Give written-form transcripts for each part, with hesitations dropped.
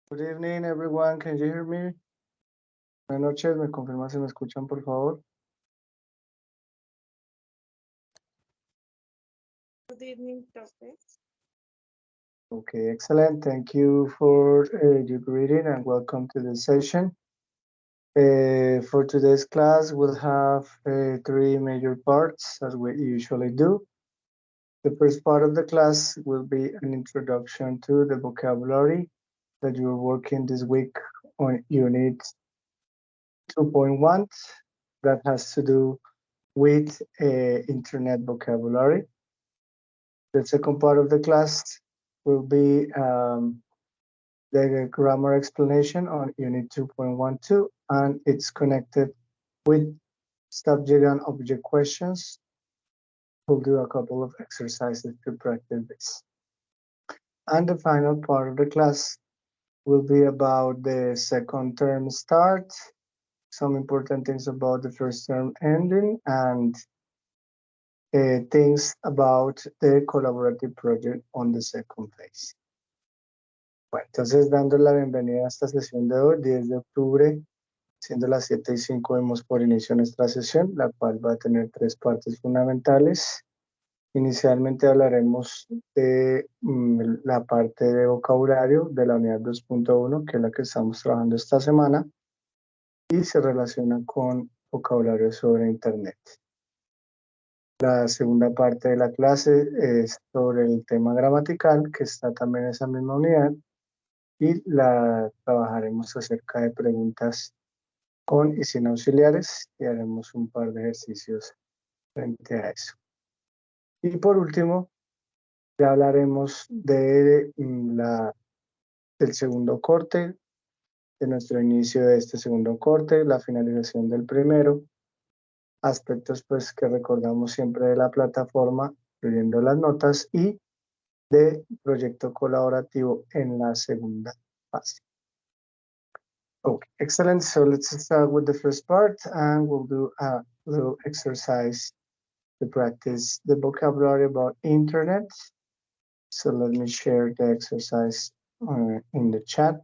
Good evening, everyone. Can you hear me? Buenas noches. ¿Me confirma si me escuchan, por favor? Good evening, Profe. Okay, excellent. Thank you for your greeting and welcome to the session. For today's class, we'll have three major parts, as we usually do. The first part of the class will be an introduction to the vocabulary that you're working this week on Unit 2.1 that has to do with internet vocabulary. The second part of the class will be the grammar explanation on Unit 2.12, and it's connected with subject and object questions. We'll do a couple of exercises to practice this. And the final part of the class will be about the second term start, some important things about the first term ending, and things about the collaborative project on the second phase. Bueno, entonces dando la bienvenida a esta sesión de hoy, 10 de octubre, siendo las 7:05, demos por inicio nuestra sesión, la cual va a tener tres partes fundamentales. Inicialmente hablaremos de la parte de vocabulario de la unidad 2.1, que es la que estamos trabajando esta semana, y se relaciona con vocabulario sobre Internet. La segunda parte de la clase es sobre el tema gramatical, que está también en esa misma unidad, y la trabajaremos acerca de preguntas con y sin auxiliares y haremos un par de ejercicios frente a eso. Y por último, ya hablaremos de del segundo corte, de nuestro inicio de este segundo corte, la finalización del primero, aspectos pues que recordamos siempre de la plataforma, incluyendo las notas, y de proyecto colaborativo en la segunda fase. Okay, excellent. So let's start with the first part and we'll do a little exercise to practice the vocabulary about internet. So let me share the exercise in the chat.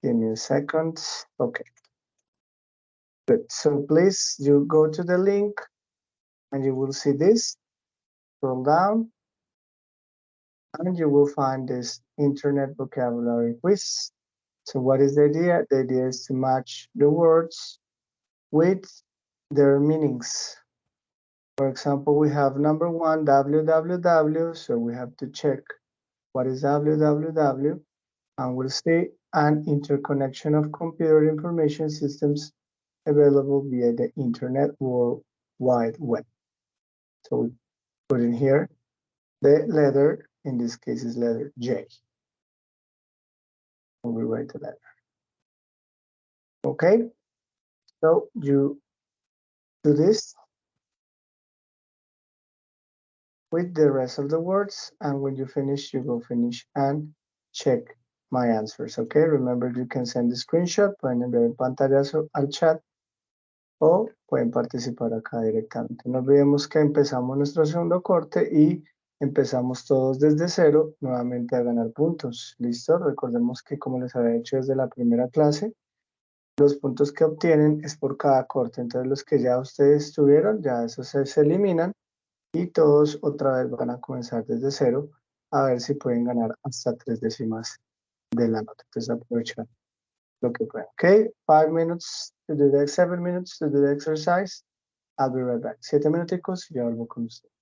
Give me a second. Okay, good. So please, you go to the link and you will see this. Scroll down and you will find this internet vocabulary quiz. So what is the idea? The idea is to match the words with their meanings. For example, we have number one, www, so we have to check what is www, and we'll see an interconnection of computer information systems available via the Internet World Wide Web. So we put in here the letter, in this case is letter J. And we write the letter. Okay, so you do this with the rest of the words, and when you finish, you go finish and check my answers, okay? Remember, you can send a screenshot, pueden enviar el pantallazo al chat o pueden participar acá directamente. No olvidemos que empezamos nuestro segundo corte y empezamos todos desde cero, nuevamente a ganar puntos, ¿listo? Recordemos que como les había dicho desde la primera clase, los puntos que obtienen es por cada corte, entonces los que ya ustedes tuvieron, ya esos se eliminan y todos otra vez van a comenzar desde cero a ver si pueden ganar hasta 3 décimas de la nota. Entonces aprovechar lo que puedan. Okay, 5 minutes to do the 7 minutes to do the exercise. I'll be right back. 7 minuticos y ya vuelvo con ustedes.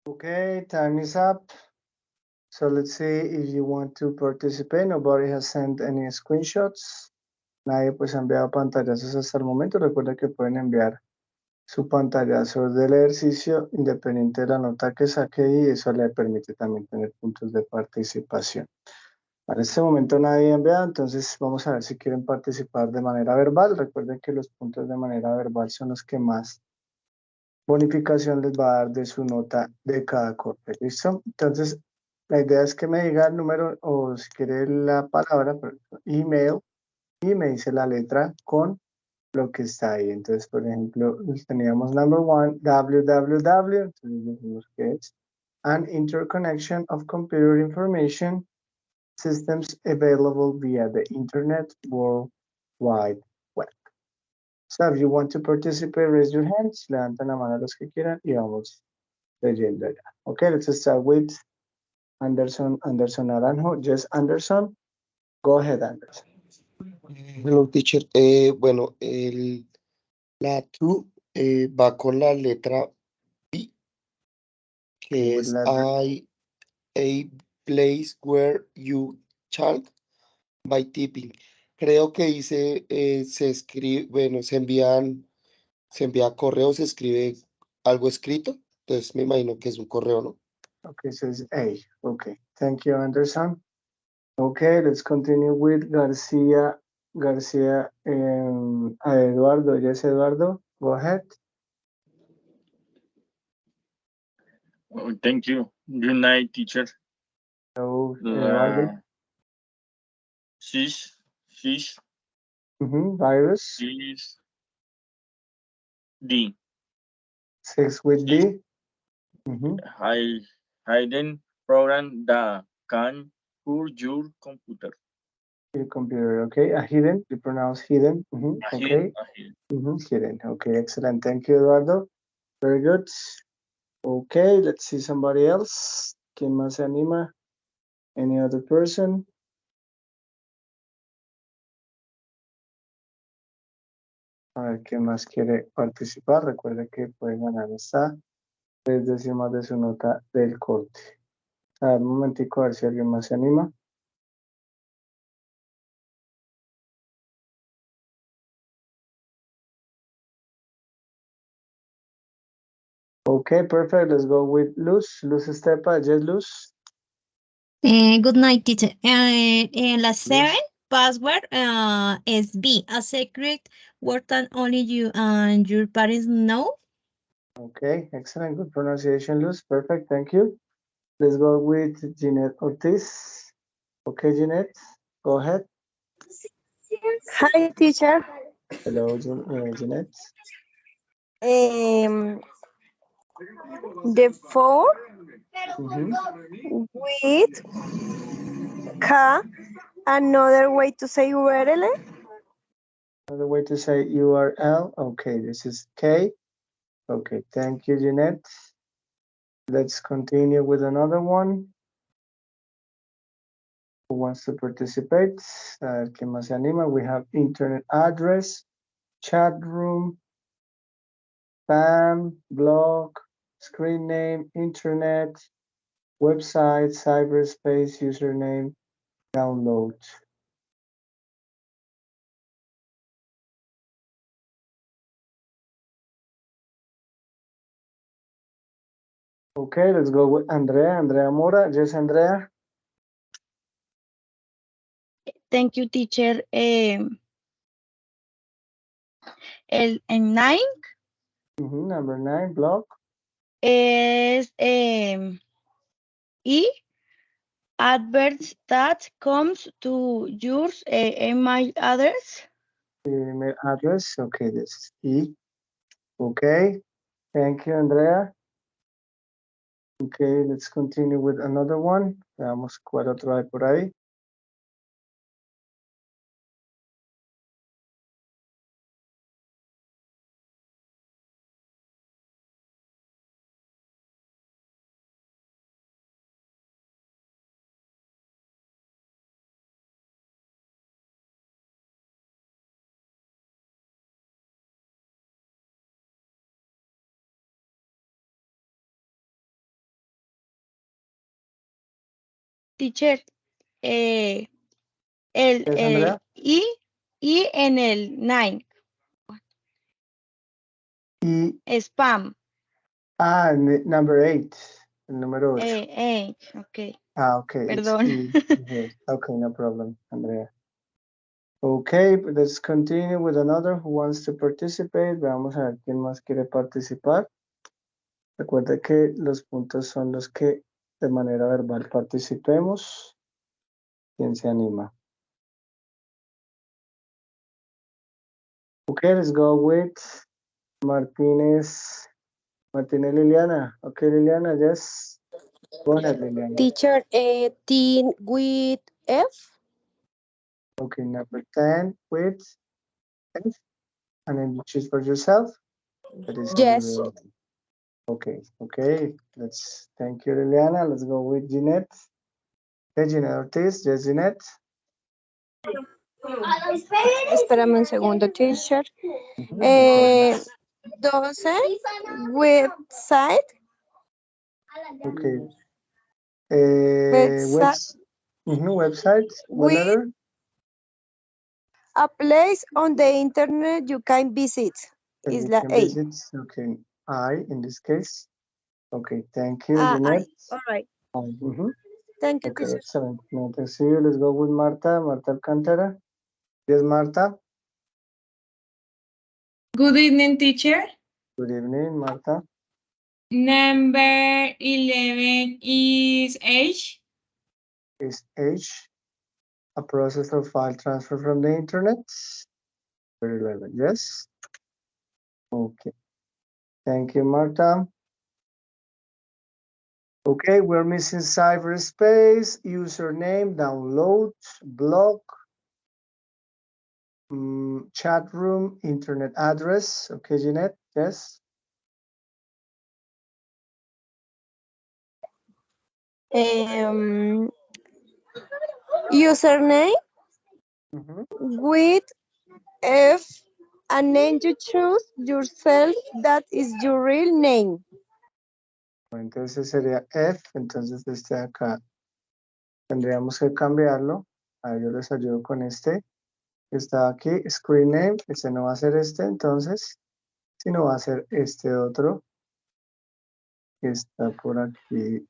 Okay, time is up. So let's see if you want to participate. Nobody has sent any screenshots. Nadie pues ha enviado pantallazos hasta el momento. Recuerda que pueden enviar su pantallazo del ejercicio independiente de la nota que saque y eso le permite también tener puntos de participación. Para este momento nadie ha enviado, entonces vamos a ver si quieren participar de manera verbal. Recuerden que los puntos de manera verbal son los que más bonificación les va a dar de su nota de cada corte. ¿Listo? Entonces, la idea es que me diga el número o si quiere la palabra, email, y me dice la letra con lo que está ahí. Entonces, por ejemplo, teníamos number one, www, entonces decimos que es an interconnection of computer information systems available via the Internet World Wide Web. So if you want to participate, raise your hands, levanten la mano los que quieran y vamos leyendo ya. Okay, let's start with Anderson Naranjo. Yes, Anderson. Go ahead, Anderson. Hello, teacher. Bueno, la true va con la letra B, que With es letter. a place where you child by tipping. Creo que dice, se escribe, bueno, se envía correo, se escribe algo escrito. Entonces me imagino que es un correo, ¿no? Okay, so it's A. Okay, thank you, Anderson. Okay, let's continue with Garcia. Eduardo. Yes, Eduardo. Go ahead. Oh, thank you. Good night, teacher. So, Eduardo. Fish Virus. is D. 6 with D. Hidden program that can hurt your computer. Your computer, okay. A hidden, you pronounce hidden. Okay. Hidden. Okay, excellent. Thank you, Eduardo. Very good. Okay, let's see somebody else. ¿Quién más se anima? Any other person? A ver, ¿quién más quiere participar? Recuerde que puede ganar hasta 3 décimas de su nota del corte. A ver, un momentico, a ver si alguien más se anima. Okay, perfect. Let's go with Luz. Luz Estepa. Yes, Luz. Good night, teacher. La 7 password is B, a secret word that only you and your parents know. Okay, excellent. Good pronunciation, Luz. Perfect. Thank you. Let's go with Jeanette Ortiz. Okay, Jeanette, go ahead. Hi, teacher. Hello, Jeanette. The 4 Mhm. with K. Another way to say URL. Another way to say URL. Okay, this is K. Okay, thank you, Jeanette. Let's continue with another one. Who wants to participate? ¿Quién más se anima? We have internet address, chat room, spam, blog, screen name, internet, website, cyberspace, username, download. Okay, let's go with Andrea. Andrea Mora. Yes, Andrea. Thank you, teacher. El 9 Number 9, blog. es E, adverts that comes to your email address. Email address. Okay, this is E. Okay, thank you, Andrea. Okay, let's continue with another one. Veamos cuál otro hay por ahí. Teacher, el Yes, Andrea? I en el 9, Y, spam. number 8, el número 8. Ok, Okay, it's perdón. E here. Okay, no problem, Andrea. Okay, let's continue with another who wants to participate. Vamos a ver quién más quiere participar. Recuerda que los puntos son los que de manera verbal participemos. ¿Quién se anima? Okay, let's go with Martínez Liliana. Okay, Liliana, yes. Go ahead, Liliana. Teacher, teen with F. Okay, number 10 with F. And then you choose for yourself. That is Yes. Okay. Let's thank you, Liliana. Let's go with Jeanette. Okay, Jeanette Ortiz. Yes, Jeanette. Espérame un segundo, teacher. Mhm, 12 website. okay. Website. Website. What With letter? a place on the internet you can visit. And Is you la can A. visit. Okay, I in this case. Okay, thank you, I. Jeanette. All right. Mhm. Thank you, Okay, teacher. excellent. No, thank you. Let's go with Marta. Marta Alcántara. Yes, Marta. Good evening, teacher. Good evening, Marta. Number 11 is H. Is H a process of file transfer from the internet? Very relevant, yes. Okay. Thank you, Marta. Okay, we're missing cyberspace, username, download, blog, chat room, internet address. Okay, Jeanette, yes. Username Mhm. with F, a name you choose yourself that is your real name. Entonces sería F, entonces este de acá tendríamos que cambiarlo. Ahí yo les ayudo con este que está aquí, screen name, ese no va a ser este entonces, sino va a ser este otro que está por aquí.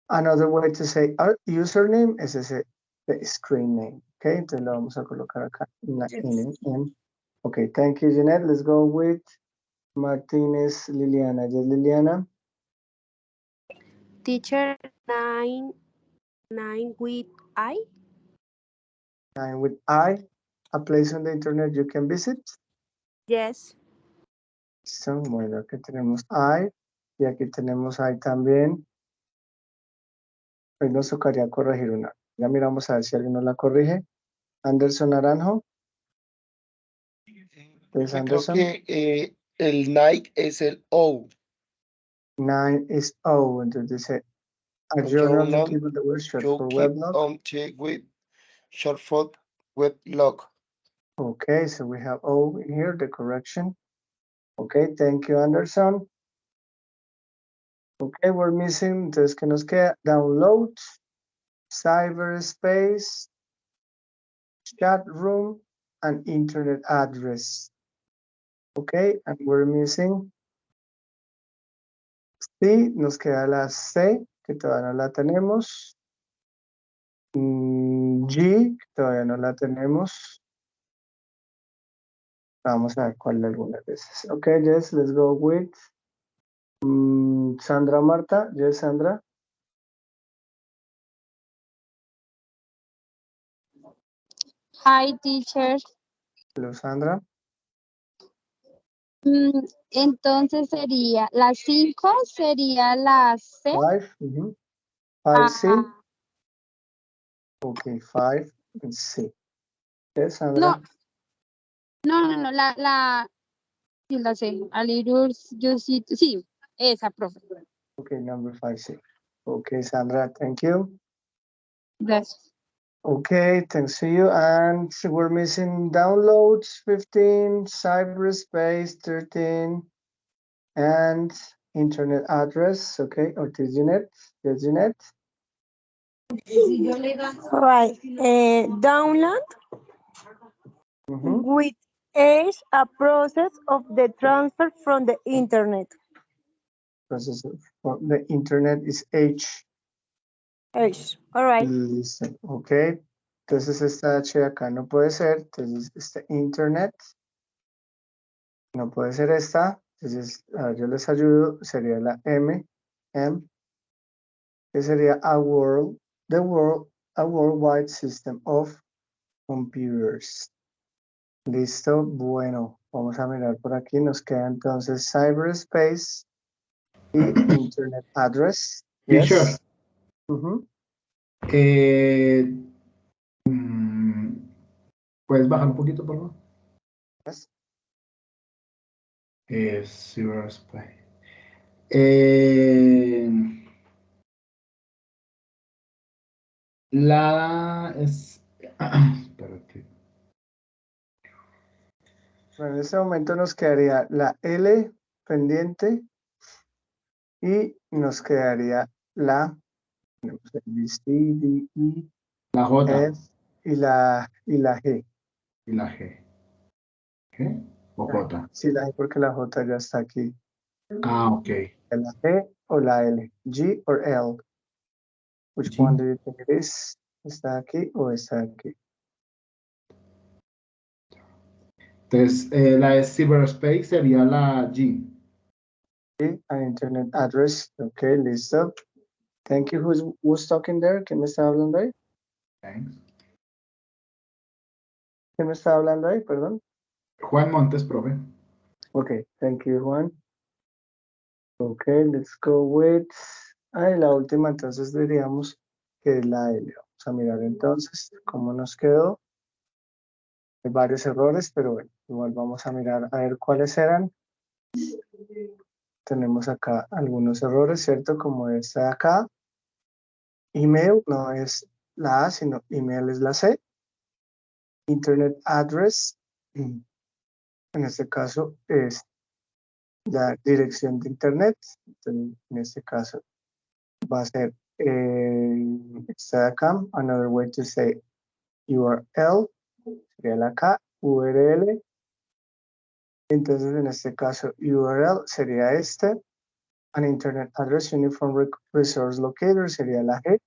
Another way to say our username es ese the screen name. Okay, entonces lo vamos a colocar acá en. Okay, thank you, Jeanette. Let's go with Martínez Liliana. Yes, Liliana. Teacher 9 with I. 9 with I, a place on the internet you can visit. Yes. So, bueno, aquí tenemos I y aquí tenemos I también. Hoy nos tocaría corregir una. Ya miramos a ver si alguien nos la corrige. Anderson Naranjo. Pues Creo Anderson. que el Nike es el O. 9 is O. Entonces dice a A journal to journal keep the word short you for keep weblog. on check with short for weblog. Okay, so we have O in here, the correction. Okay, thank you, Anderson. Okay, we're missing, entonces, ¿qué nos queda? Download, cyberspace, chat room, and internet address. Okay, and we're missing C, nos queda la C, que todavía no la tenemos. G, que todavía no la tenemos. Vamos a ver cuál de algunas veces. Okay, yes, let's go with Sandra Marta. Yes, Sandra. Hi, teacher. Hello, Sandra. Entonces sería la 5, sería la C. 5, 5C. Ah, Okay, 5 and C. Yes, Sandra. no, sí, la C. A little, yo sí, esa, profe. Okay, number 5C. Okay, Sandra, thank you. Gracias. Okay, thanks to you. And we're missing downloads 15, cyberspace 13, and internet address, okay, Ortiz Jeanette, yes, Jeanette. Right. Download Mhm. with is a process of the transfer from the internet. Process of the internet is H. Is. All right. Listo, ok. Entonces esta H de acá no puede ser, entonces este internet no puede ser esta, entonces a ver, yo les ayudo, sería la M, que sería a worldwide system of computers. Listo, bueno, vamos a mirar por aquí, nos queda entonces cyberspace y internet address. Teacher. Yes. Ujú. ¿Puedes bajar un poquito, por favor? Yes. Cyberspace. La es. Espérate. Bueno, en este momento nos quedaría la L pendiente y nos quedaría la tenemos el B, C, D, E, La J F y la G. y la G. ¿G o J? Sí, la G porque la J ya está aquí. Ah, ok. La G o la L, G or L. Which G. one do you think it is? ¿Está aquí o está aquí? Entonces, la de cyberspace sería la G. G, an internet address. Ok, listo. Thank you. Who's talking there? ¿Quién me está hablando ahí? Thanks. ¿Quién me está hablando ahí? Perdón. Juan Montes, profe. Okay, thank you, Juan. Okay, let's go with. La última entonces diríamos que es la L. Vamos a mirar entonces cómo nos quedó. Hay varios errores, pero bueno, igual vamos a mirar a ver cuáles eran. Tenemos acá algunos errores, ¿cierto? Como esta de acá. Email no es la A, sino email es la C. Internet address, en este caso es la dirección de internet. Entonces, en este caso va a ser esta de acá. Another way to say URL sería la K, URL. Entonces, en este caso, URL sería este. An Internet Address Uniform Resource Locator sería la G.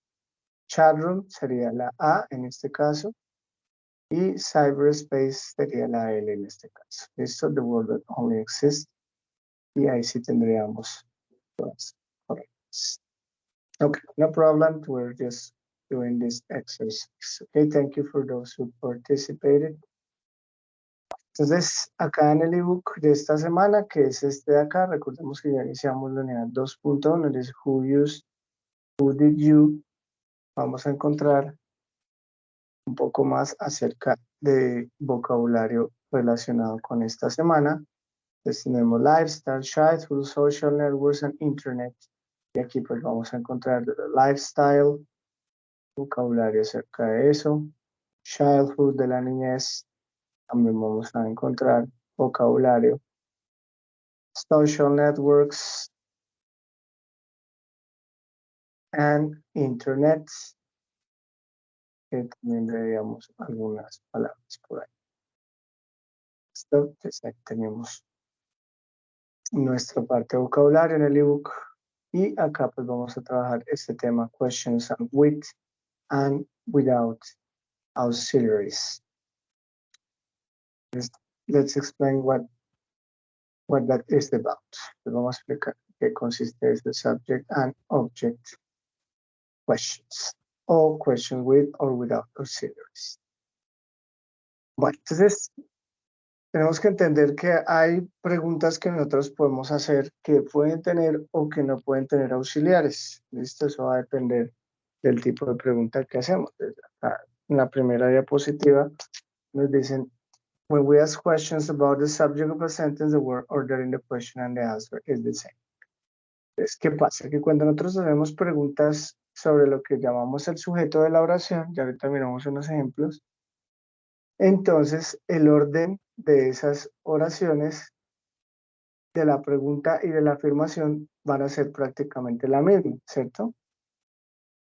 Chatroom sería la A en este caso. Y cyberspace sería la L en este caso. Listo, the word that only exists. Y ahí sí tendríamos todas correctas. Okay, no problem. We're just doing this exercise. Okay, thank you for those who participated. Entonces, acá en el ebook de esta semana, que es este de acá, recordemos que ya iniciamos la unidad 2.1, es Who Used, Who Did You. Vamos a encontrar un poco más acerca de vocabulario relacionado con esta semana. Entonces tenemos lifestyle, childhood, social networks and internet. Y aquí pues vamos a encontrar lifestyle, vocabulario acerca de eso. Childhood, de la niñez, también vamos a encontrar vocabulario. Social networks and internet, que también veríamos algunas palabras por ahí. Esto, pues ahí tenemos nuestra parte de vocabulario en el ebook. Y acá pues vamos a trabajar este tema, questions with and without auxiliaries. Let's explain what that is about. Pues vamos a explicar qué consiste este subject and object questions. O questions with or without auxiliaries. Bueno, entonces tenemos que entender que hay preguntas que nosotros podemos hacer que pueden tener o que no pueden tener auxiliares. ¿Listo? Eso va a depender del tipo de pregunta que hacemos. En la primera diapositiva nos dicen, when we ask questions about the subject of a sentence, the word order in the question and the answer is the same. Entonces, ¿qué pasa? Que cuando nosotros hacemos preguntas sobre lo que llamamos el sujeto de la oración, ya ahorita miramos unos ejemplos, entonces el orden de esas oraciones, de la pregunta y de la afirmación, van a ser prácticamente la misma, ¿cierto?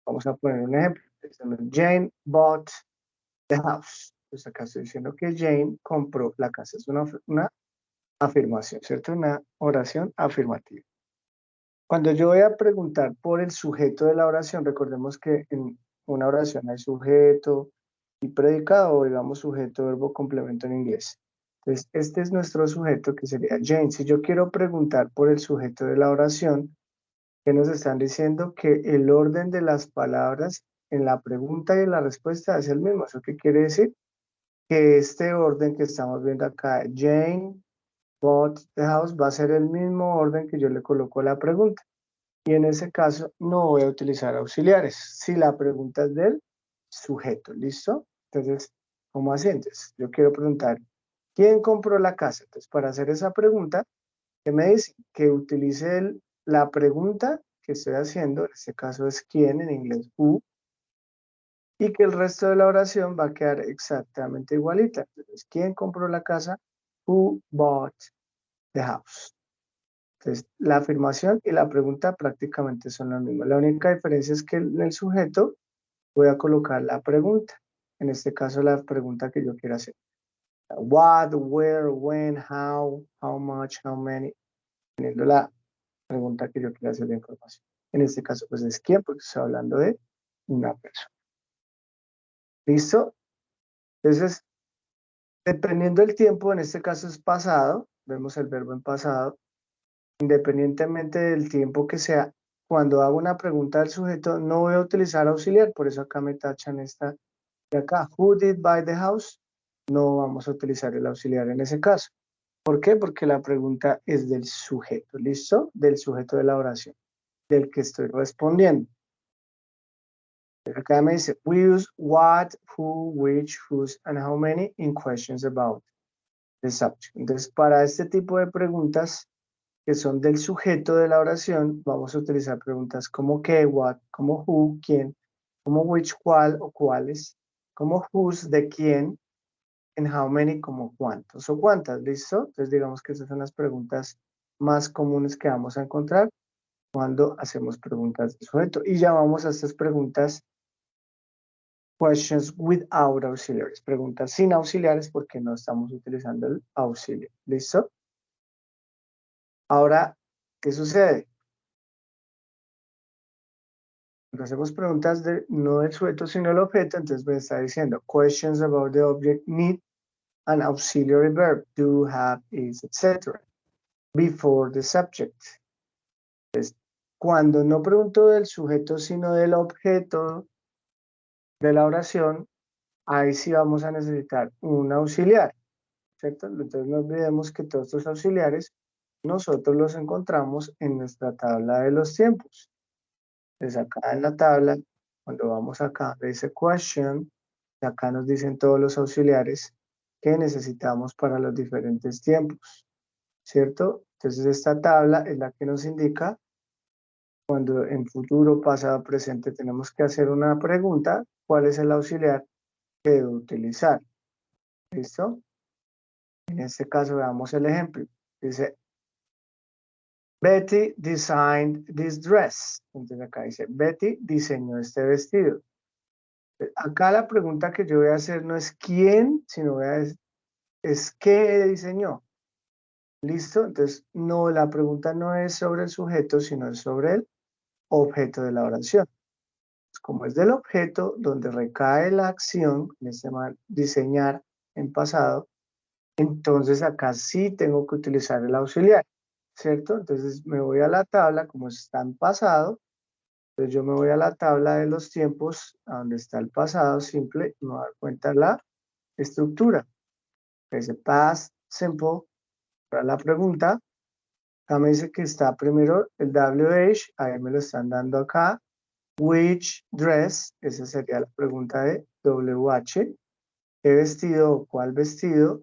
Vamos a poner un ejemplo. Jane bought the house. Pues acá estoy diciendo que Jane compró la casa. Es una afirmación, ¿cierto? Una oración afirmativa. Cuando yo voy a preguntar por el sujeto de la oración, recordemos que en una oración hay sujeto y predicado, o digamos sujeto, verbo, complemento en inglés. Entonces, este es nuestro sujeto que sería Jane. Si yo quiero preguntar por el sujeto de la oración, ¿qué nos están diciendo? Que el orden de las palabras en la pregunta y en la respuesta es el mismo. ¿Eso qué quiere decir? Que este orden que estamos viendo acá, Jane bought the house, va a ser el mismo orden que yo le coloco a la pregunta. Y en ese caso no voy a utilizar auxiliares. Si la pregunta es del sujeto, ¿listo? Entonces, ¿cómo así? Entonces, yo quiero preguntar, ¿quién compró la casa? Entonces, para hacer esa pregunta, ¿qué me dice? Que utilice la pregunta que estoy haciendo, en este caso es quién, en inglés who, y que el resto de la oración va a quedar exactamente igualita. Entonces, ¿quién compró la casa? Who bought the house? Entonces, la afirmación y la pregunta prácticamente son las mismas. La única diferencia es que en el sujeto voy a colocar la pregunta. En este caso, la pregunta que yo quiero hacer. What, where, when, how much, how many. Teniendo la pregunta que yo quiero hacer de información. En este caso, pues es quién, porque estoy hablando de una persona. ¿Listo? Entonces, dependiendo del tiempo, en este caso es pasado, vemos el verbo en pasado, independientemente del tiempo que sea, cuando hago una pregunta al sujeto, no voy a utilizar auxiliar, por eso acá me tachan esta de acá, who did buy the house, no vamos a utilizar el auxiliar en ese caso. ¿Por qué? Porque la pregunta es del sujeto, ¿listo? Del sujeto de la oración, del que estoy respondiendo. Acá me dice, we use what, who, which, whose, and how many in questions about the subject. Entonces, para este tipo de preguntas que son del sujeto de la oración, vamos a utilizar preguntas como qué, what, como who, quién, como which, cuál o cuáles, como whose, de quién, and how many, como cuántos o cuántas, ¿listo? Entonces, digamos que esas son las preguntas más comunes que vamos a encontrar cuando hacemos preguntas de sujeto. Y llamamos a estas preguntas questions without auxiliaries, preguntas sin auxiliares porque no estamos utilizando el auxilio. ¿Listo? Ahora, ¿qué sucede? Cuando hacemos preguntas no del sujeto sino el objeto, entonces me está diciendo questions about the object need an auxiliary verb, do, have, is, etc. before the subject. Entonces, cuando no pregunto del sujeto sino del objeto de la oración, ahí sí vamos a necesitar un auxiliar, ¿cierto? Entonces no olvidemos que todos estos auxiliares nosotros los encontramos en nuestra tabla de los tiempos. Entonces acá en la tabla, cuando vamos acá, dice question, acá nos dicen todos los auxiliares que necesitamos para los diferentes tiempos, ¿cierto? Entonces esta tabla es la que nos indica cuando en futuro, pasado, presente tenemos que hacer una pregunta, ¿cuál es el auxiliar que debo utilizar? ¿Listo? En este caso veamos el ejemplo. Dice, Betty designed this dress. Entonces acá dice, Betty diseñó este vestido. Acá la pregunta que yo voy a hacer no es quién, sino es qué diseñó. ¿Listo? Entonces, no, la pregunta no es sobre el sujeto, sino es sobre el objeto de la oración. Como es del objeto donde recae la acción, en este diseñar en pasado, entonces acá sí tengo que utilizar el auxiliar, ¿cierto? Entonces me voy a la tabla, como está en pasado, entonces yo me voy a la tabla de los tiempos, a donde está el pasado simple, y me voy a dar cuenta la estructura. Dice past simple, para la pregunta, acá me dice que está primero el WH, ahí me lo están dando acá, which dress, esa sería la pregunta de WH, ¿qué vestido o cuál vestido?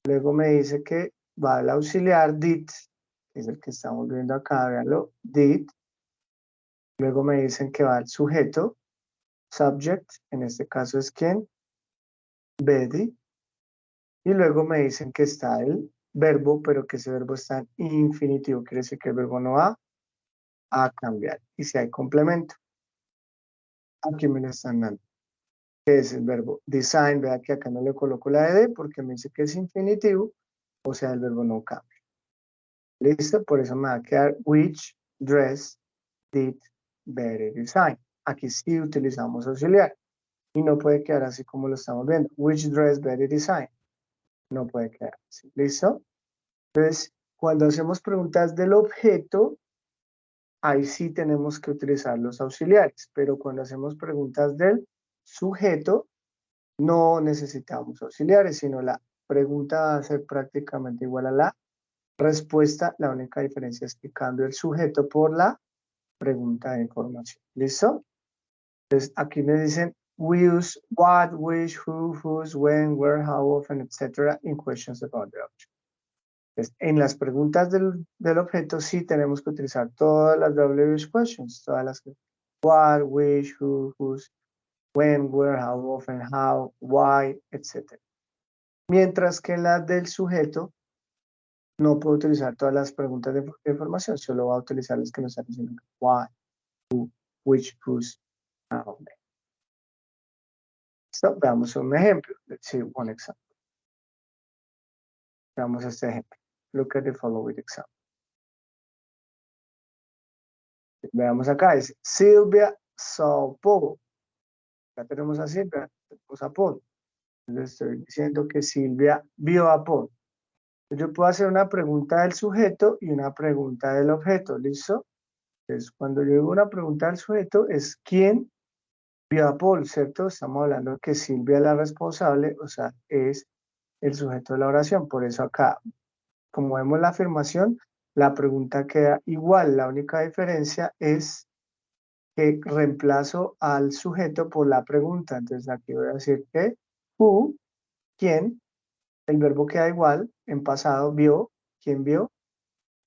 Luego me dice que va el auxiliar did, que es el que estamos viendo acá, véanlo, did. Luego me dicen que va el sujeto, subject, en este caso es quién, Betty. Y luego me dicen que está el verbo, pero que ese verbo está en infinitivo, quiere decir que el verbo no va a cambiar. Y si hay complemento, aquí me lo están dando. Que es el verbo design, vea que acá no le coloco la ed porque me dice que es infinitivo, o sea, el verbo no cambia. ¿Listo? Por eso me va a quedar which dress did Betty design. Aquí sí utilizamos auxiliar. Y no puede quedar así como lo estamos viendo. Which dress Betty design. No puede quedar así. ¿Listo? Entonces, cuando hacemos preguntas del objeto, ahí sí tenemos que utilizar los auxiliares. Pero cuando hacemos preguntas del sujeto, no necesitamos auxiliares, sino la pregunta va a ser prácticamente igual a la respuesta. La única diferencia es que cambio el sujeto por la pregunta de información. ¿Listo? Entonces, aquí me dicen, we use what, which, who, whose, when, where, how often, etc. in questions about the object. Entonces, en las preguntas del objeto sí tenemos que utilizar todas las WH questions, todas las what, which, who, whose, when, where, how often, how, why, etc. Mientras que en las del sujeto no puedo utilizar todas las preguntas de información, solo voy a utilizar las que nos están diciendo why, who, which, whose, how, when. So, veamos un ejemplo. Let's see one example. Veamos este ejemplo. Look at the following example. Veamos acá, dice Silvia saw Paul. Ya tenemos a Silvia, tenemos a Paul. Les estoy diciendo que Silvia vio a Paul. Yo puedo hacer una pregunta del sujeto y una pregunta del objeto, ¿listo? Entonces, cuando yo digo una pregunta del sujeto, es ¿quién vio a Paul? ¿Cierto? Estamos hablando de que Silvia es la responsable, o sea, es el sujeto de la oración. Por eso acá, como vemos la afirmación, la pregunta queda igual. La única diferencia es que reemplazo al sujeto por la pregunta. Entonces aquí voy a decir que who, quién, el verbo queda igual, en pasado vio, quién vio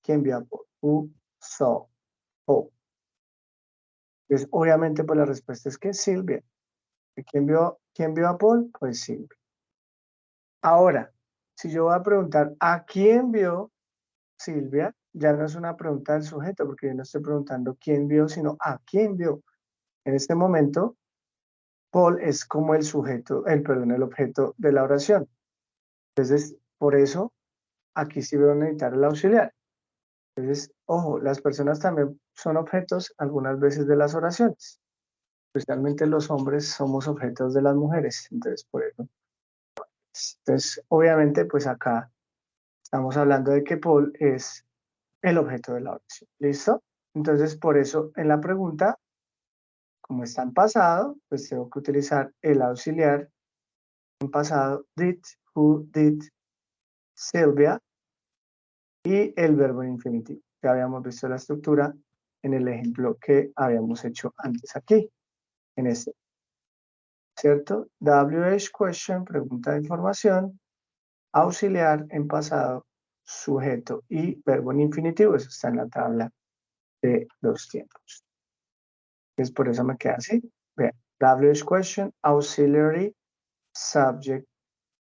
a Paul, who saw Paul. Entonces obviamente pues la respuesta es que Silvia. ¿Quién vio a Paul? Pues Silvia. Ahora, si yo voy a preguntar ¿a quién vio Silvia? Ya no es una pregunta del sujeto, porque yo no estoy preguntando quién vio, sino ¿a quién vio? En este momento, Paul es como el sujeto, el objeto de la oración. Entonces, por eso, aquí sí voy a necesitar el auxiliar. Entonces, ojo, las personas también son objetos algunas veces de las oraciones. Especialmente los hombres somos objetos de las mujeres. Entonces, por eso. Entonces, obviamente, pues acá estamos hablando de que Paul es el objeto de la oración. ¿Listo? Entonces, por eso, en la pregunta, como está en pasado, pues tengo que utilizar el auxiliar en pasado, did, who, did, Silvia, y el verbo en infinitivo. Ya habíamos visto la estructura en el ejemplo que habíamos hecho antes aquí, en este. ¿Cierto? WH question, pregunta de información, auxiliar en pasado, sujeto y verbo en infinitivo. Eso está en la tabla de los tiempos. Entonces, por eso me queda así. Vean, WH question, auxiliary, subject,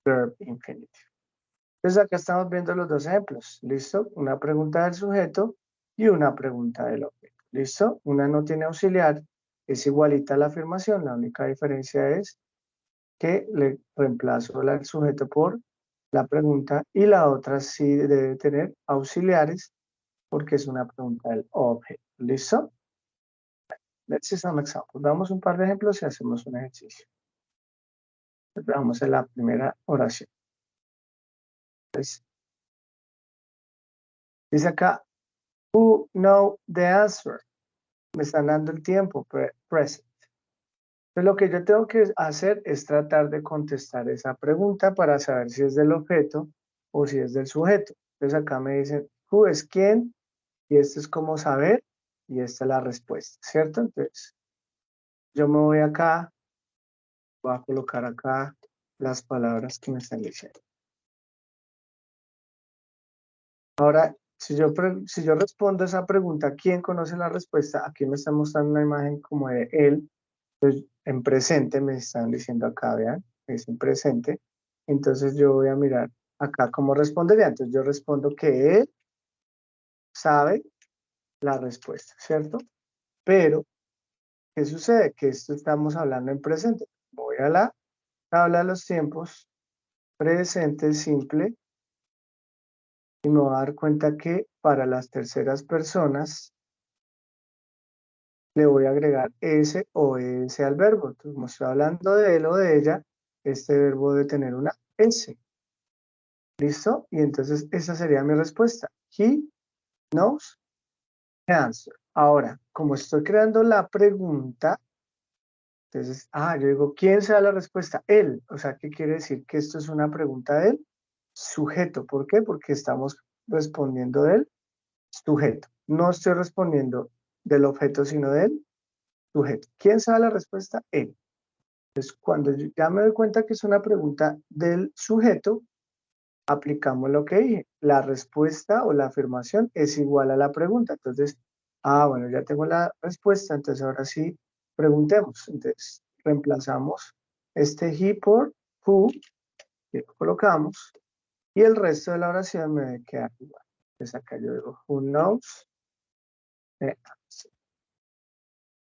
verb, infinitive. Entonces, acá estamos viendo los dos ejemplos. ¿Listo? Una pregunta del sujeto y una pregunta del objeto. ¿Listo? Una no tiene auxiliar, es igualita a la afirmación. La única diferencia es que le reemplazo el sujeto por la pregunta y la otra sí debe tener auxiliares porque es una pregunta del objeto. ¿Listo? Let's see some examples. Damos un par de ejemplos y hacemos un ejercicio. Vamos a la primera oración. Entonces, dice acá, who know the answer? Me están dando el tiempo, present. Entonces, lo que yo tengo que hacer es tratar de contestar esa pregunta para saber si es del objeto o si es del sujeto. Entonces, acá me dicen, who es quién, y esto es como saber, y esta es la respuesta, ¿cierto? Entonces, yo me voy acá, voy a colocar acá las palabras que me están diciendo. Ahora, si yo respondo esa pregunta, ¿quién conoce la respuesta? Aquí me está mostrando una imagen como de él. Entonces, en presente me están diciendo acá, vean, es en presente. Entonces yo voy a mirar acá cómo respondería. Entonces yo respondo que él sabe la respuesta, ¿cierto? Pero, ¿qué sucede? Que esto estamos hablando en presente. Voy a la tabla de los tiempos, presente simple, y me voy a dar cuenta que para las terceras personas le voy a agregar S o ES al verbo. Entonces, como estoy hablando de él o de ella, este verbo debe tener una S. ¿Listo? Y entonces esa sería mi respuesta. He knows the answer. Ahora, como estoy creando la pregunta, entonces, yo digo, ¿quién se da la respuesta? Él. O sea, ¿qué quiere decir? Que esto es una pregunta del sujeto. ¿Por qué? Porque estamos respondiendo del sujeto. No estoy respondiendo del objeto, sino del sujeto. ¿Quién se da la respuesta? Él. Entonces, cuando yo ya me doy cuenta que es una pregunta del sujeto, aplicamos lo que dije. La respuesta o la afirmación es igual a la pregunta. Entonces, bueno, ya tengo la respuesta, entonces ahora sí, preguntemos. Entonces, reemplazamos este he por who, y lo colocamos, y el resto de la oración me debe quedar igual. Entonces acá yo digo, who knows the answer.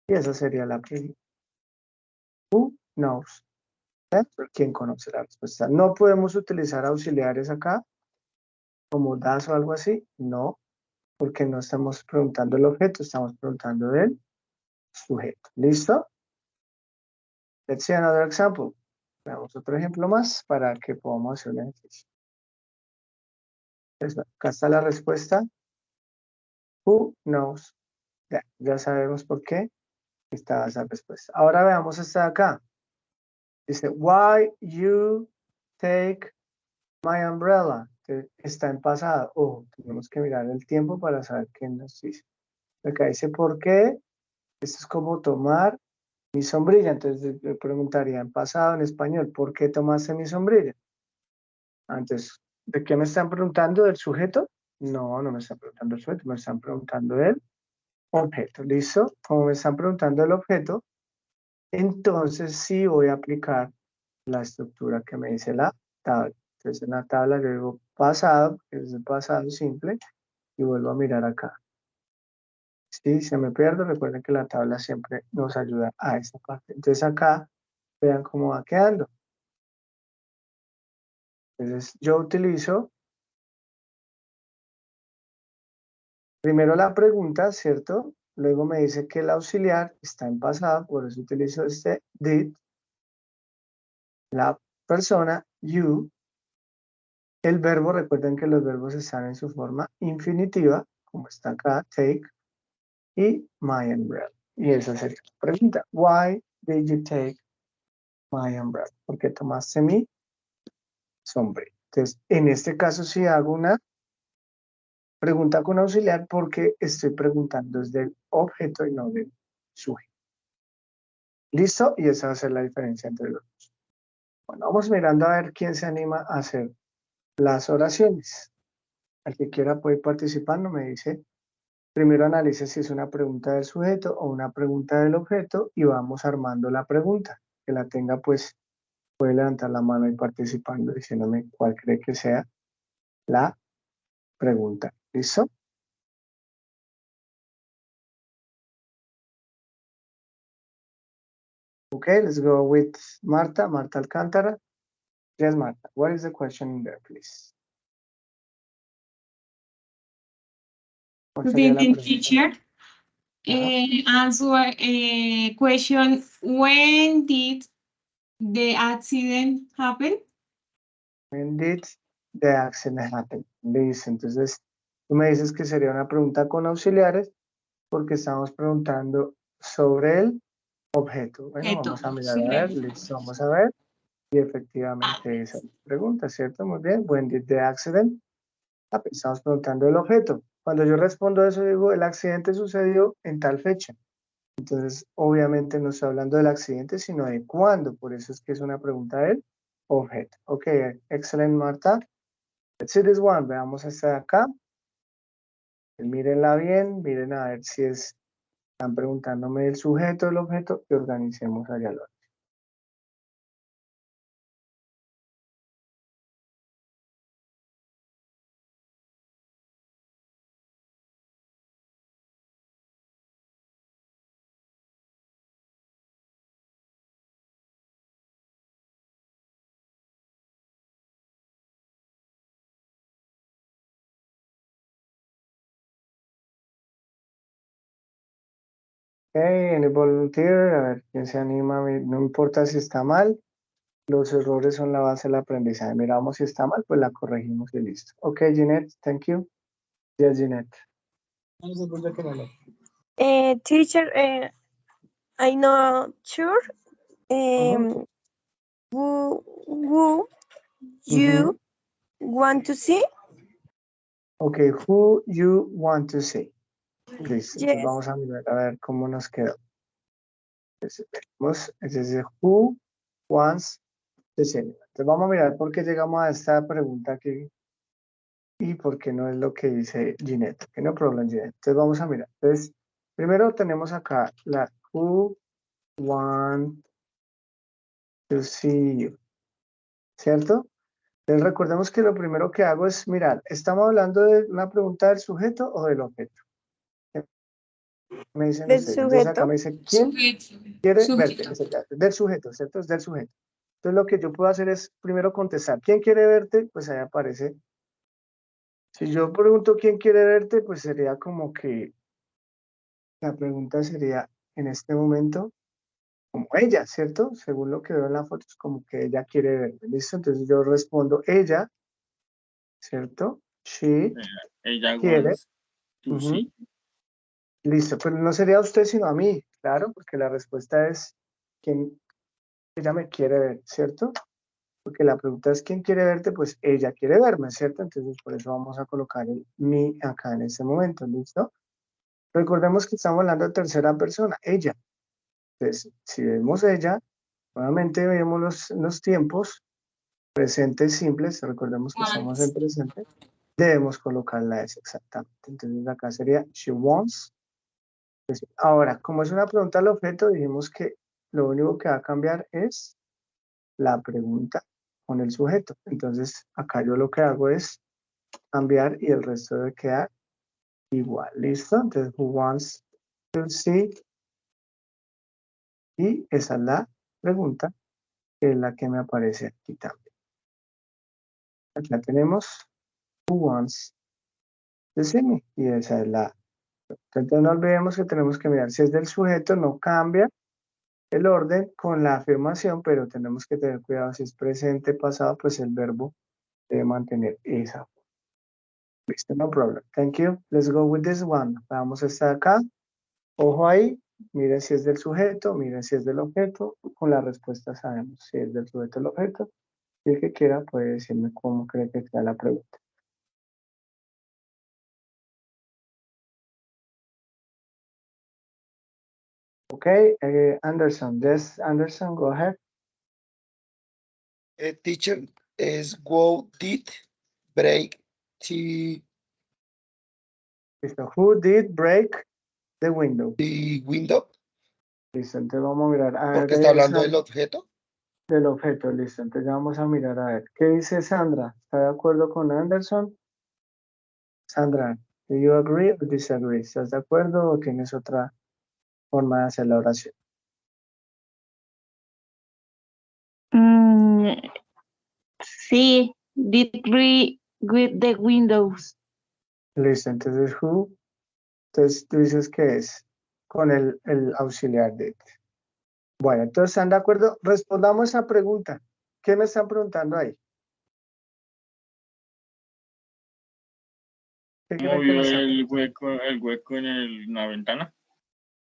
Y esa sería la pregunta. Who knows the answer? ¿Quién conoce la respuesta? No podemos utilizar auxiliares acá, como das o algo así, no, porque no estamos preguntando el objeto, estamos preguntando del sujeto. ¿Listo? Let's see another example. Veamos otro ejemplo más para que podamos hacer un ejercicio. Entonces, acá está la respuesta. Who knows? Ya sabemos por qué estaba esa respuesta. Ahora veamos esta de acá. Dice, why you take my umbrella? Está en pasado. Tenemos que mirar el tiempo para saber qué nos dice. Acá dice, ¿por qué? Esto es como tomar mi sombrilla. Entonces yo preguntaría en pasado, en español, ¿por qué tomaste mi sombrilla? Entonces, ¿de qué me están preguntando? ¿Del sujeto? No, no me están preguntando del sujeto, me están preguntando del objeto. ¿Listo? Como me están preguntando del objeto, entonces sí voy a aplicar la estructura que me dice la tabla. Entonces en la tabla yo digo pasado, que es el pasado simple, y vuelvo a mirar acá. Si se me pierde, recuerden que la tabla siempre nos ayuda a esta parte. Entonces acá, vean cómo va quedando. Entonces yo utilizo primero la pregunta, ¿cierto? Luego me dice que el auxiliar está en pasado, por eso utilizo este did. La persona, you. El verbo, recuerden que los verbos están en su forma infinitiva, como está acá, take, y my umbrella. Y esa sería la pregunta. Why did you take my umbrella? ¿Por qué tomaste mi sombrero? Entonces, en este caso sí hago una pregunta con auxiliar porque estoy preguntando desde el objeto y no del sujeto. ¿Listo? Y esa va a ser la diferencia entre los dos. Bueno, vamos mirando a ver quién se anima a hacer las oraciones. El que quiera puede ir participando, me dice. Primero analice si es una pregunta del sujeto o una pregunta del objeto y vamos armando la pregunta. Que la tenga, pues, puede levantar la mano y participando diciéndome cuál cree que sea la pregunta. ¿Listo? Okay, let's go with Marta. Marta Alcántara. Yes, Marta. What is the question in there, please? ¿Cuál Good sería la evening, pregunta? teacher. Answer question, when did the accident happen? When did the accident happen? Listo. Entonces, tú me dices que sería una pregunta con auxiliares porque estamos preguntando sobre el objeto. Bueno, vamos a mirar a ver. Listo, vamos a ver. Y efectivamente esa es la pregunta, ¿cierto? Muy bien. When did the accident happen? Estamos preguntando el objeto. Cuando yo respondo eso, digo, el accidente sucedió en tal fecha. Entonces, obviamente no estoy hablando del accidente, sino de cuándo. Por eso es que es una pregunta del objeto. Ok, excelente, Marta. Let's see this one. Veamos esta de acá. Mírenla bien, miren a ver si están preguntándome el sujeto, el objeto, y organicemos allá lo. any volunteer, a ver, ¿quién se anima? No importa si está mal, los errores son la base del aprendizaje. Miramos si está mal, pues la corregimos y listo. Ok, Jeanette, thank you. Yes, Jeanette. Teacher, I'm not sure. Who you want to see? Ok, who you want to see. Listo, entonces Yes. vamos a mirar a ver cómo nos quedó. Entonces, who wants to see. Entonces vamos a mirar por qué llegamos a esta pregunta aquí y por qué no es lo que dice Ginette. Que no problem, Ginette. Entonces vamos a mirar. Entonces, primero tenemos acá la who want to see you. ¿Cierto? Entonces recordemos que lo primero que hago es mirar, ¿estamos hablando de una pregunta del sujeto o del objeto? Me dicen Del ustedes. Entonces acá sujeto. me dice, ¿quién quiere verte? Del sujeto, ¿cierto? Es del sujeto. Entonces lo que yo puedo hacer es primero contestar, ¿quién quiere verte? Pues ahí aparece. Si yo pregunto quién quiere verte, pues sería como que la pregunta sería en este momento como ella, ¿cierto? Según lo que veo en la foto, es como que ella quiere verte. ¿Listo? Entonces yo respondo ella, ¿cierto? She Ella quiere. wants to see. Listo, pero no sería a usted sino a mí, claro, porque la respuesta es quién ella me quiere ver, ¿cierto? Porque la pregunta es quién quiere verte, pues ella quiere verme, ¿cierto? Entonces por eso vamos a colocar el me acá en este momento, ¿listo? Recordemos que estamos hablando de tercera persona, ella. Entonces, si vemos ella, nuevamente vemos los tiempos presentes simples, recordemos que estamos en presente, debemos colocar la S exactamente. Entonces acá sería she wants. Ahora, como es una pregunta al objeto, dijimos que lo único que va a cambiar es la pregunta con el sujeto. Entonces, acá yo lo que hago es cambiar y el resto debe quedar igual. ¿Listo? Entonces, who wants to see? Y esa es la pregunta, que es la que me aparece aquí también. Acá tenemos who wants to see me. Y esa es la. Entonces, no olvidemos que tenemos que mirar si es del sujeto, no cambia el orden con la afirmación, pero tenemos que tener cuidado si es presente, pasado, pues el verbo debe mantener esa. Listo, no problem. Thank you. Let's go with this one. Vamos a estar acá. Ojo ahí. Miren si es del sujeto, miren si es del objeto. Con la respuesta sabemos si es del sujeto o el objeto. Y el que quiera puede decirme cómo cree que sea la pregunta. Okay, Anderson. Yes, Anderson, go ahead. Teacher, is who did break Listo. Who did break the window? the window? Listo, entonces vamos a mirar. A Porque ver, está hablando del objeto. del objeto, listo. Entonces vamos a mirar a ver. ¿Qué dice Sandra? ¿Está de acuerdo con Anderson? Sandra, do you agree or disagree? ¿Estás de acuerdo o tienes otra forma de hacer la oración? Sí, did we with the windows. Listo, entonces who. Entonces tú dices que es con el auxiliar de. Bueno, entonces ¿están de acuerdo? Respondamos esa pregunta. ¿Qué me están preguntando ahí? ¿Qué creen que me Movió están el hueco en la ventana.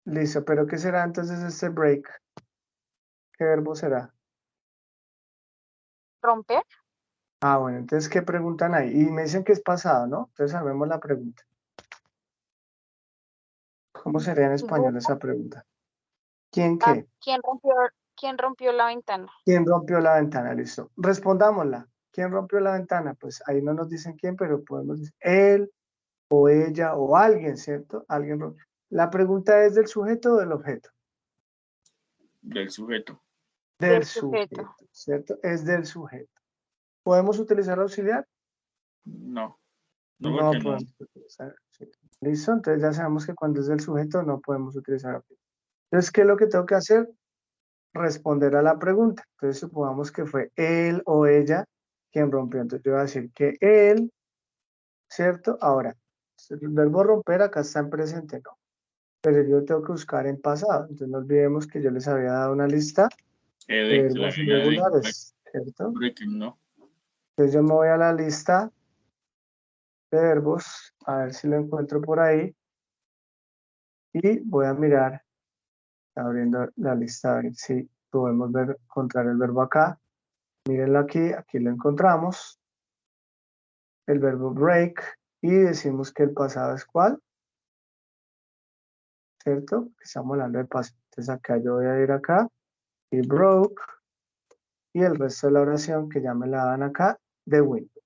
Listo, pero ¿qué será entonces este break? ¿Qué verbo será? Romper. Ah, bueno, entonces ¿qué preguntan ahí? Y me dicen que es pasado, ¿no? Entonces sabemos la pregunta. ¿Cómo sería en español esa pregunta? ¿Quién qué? ¿Quién rompió la ventana? ¿Quién rompió la ventana? Listo. Respondámosla. ¿Quién rompió la ventana? Pues ahí no nos dicen quién, pero podemos decir él o ella o alguien, ¿cierto? Alguien rompió. La pregunta es del sujeto o del objeto. Del sujeto. Del sujeto, ¿cierto? Es del sujeto. ¿Podemos utilizar auxiliar? No. No porque podemos utilizar auxiliar. Listo, entonces ya sabemos que cuando es del sujeto no podemos utilizar auxiliar. Entonces, ¿qué es lo que tengo que hacer? Responder a la pregunta. Entonces, supongamos que fue él o ella quien rompió. Entonces, yo voy a decir que él, ¿cierto? Ahora, el verbo romper acá está en presente, ¿no? pero yo tengo que buscar en pasado. Entonces no olvidemos que yo les había dado una lista de Se le verbos agrega de irregulares, ¿cierto? breaking, ¿no? Entonces yo me voy a la lista de verbos, a ver si lo encuentro por ahí, y voy a mirar, abriendo la lista, a ver si podemos encontrar el verbo acá. Mírenlo aquí, aquí lo encontramos, el verbo break, y decimos que el pasado es ¿cuál? ¿Cierto? Estamos hablando del pasado. Entonces acá yo voy a ir acá, y broke, y el resto de la oración que ya me la dan acá, the window.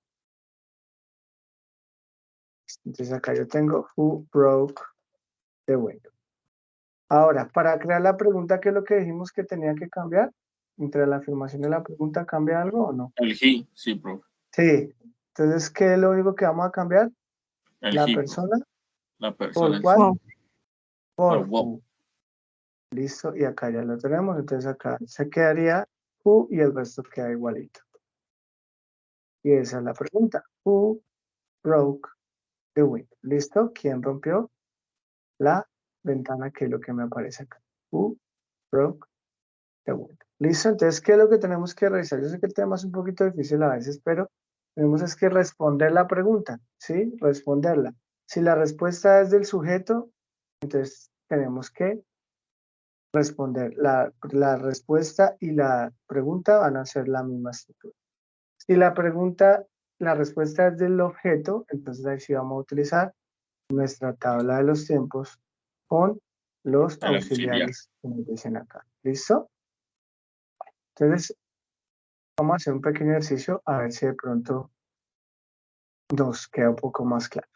Entonces acá yo tengo who broke the window. Ahora, para crear la pregunta, ¿qué es lo que dijimos que tenía que cambiar? Entre la afirmación y la pregunta, ¿cambia algo o no? El he, sí, profe. Sí. Entonces, ¿qué es lo único que vamos a cambiar? El La he, profe. persona. La persona. ¿Por cuál? Oh. Por Por who. Listo, y acá ya lo tenemos. Entonces acá se quedaría who y el resto queda igualito. Y esa es la pregunta. Who broke the window? ¿Listo? ¿Quién rompió la ventana? Que es lo que me aparece acá. Who broke the window? ¿Listo? Entonces, ¿qué es lo que tenemos que revisar? Yo sé que el tema es un poquito difícil a veces, pero tenemos es que responder la pregunta, ¿sí? Responderla. Si la respuesta es del sujeto, entonces tenemos que responder. La respuesta y la pregunta van a ser la misma estructura. Si la pregunta, la respuesta es del objeto, entonces ahí sí vamos a utilizar nuestra tabla de los tiempos con los El auxiliar. auxiliares que nos dicen acá. ¿Listo? Entonces, vamos a hacer un pequeño ejercicio a ver si de pronto nos queda un poco más claro.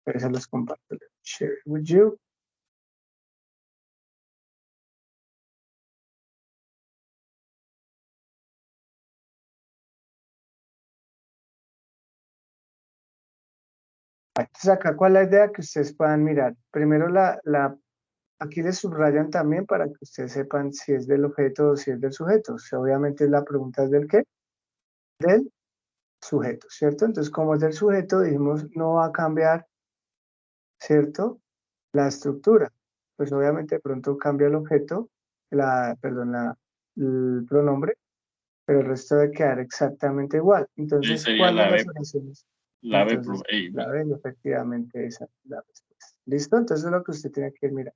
Pero se los comparto. Share it with you. Entonces acá, ¿cuál es la idea? Que ustedes puedan mirar. Primero, aquí les subrayan también para que ustedes sepan si es del objeto o si es del sujeto. O sea, obviamente la pregunta es del qué? Del sujeto, ¿cierto? Entonces, como es del sujeto, dijimos, no va a cambiar, ¿cierto? La estructura. Pues obviamente de pronto cambia el objeto, el pronombre, pero el resto debe quedar exactamente igual. Entonces, sería ¿cuál de la las B. oraciones? La B, Entonces, profe. Ey, la B, efectivamente, esa es la respuesta. ¿Listo? Entonces, es lo que usted tiene que mirar.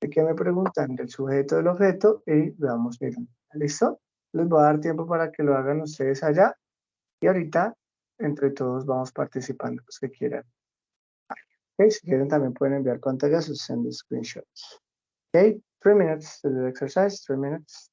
¿De qué me preguntan? Del sujeto, del objeto, y vamos mirando. ¿Listo? Les voy a dar tiempo para que lo hagan ustedes allá, y ahorita, entre todos, vamos participando, los que quieran. Okay, si quieren, también pueden enviar pantallazos, send screenshots. Okay, 3 minutes to do the exercise, 3 minutes.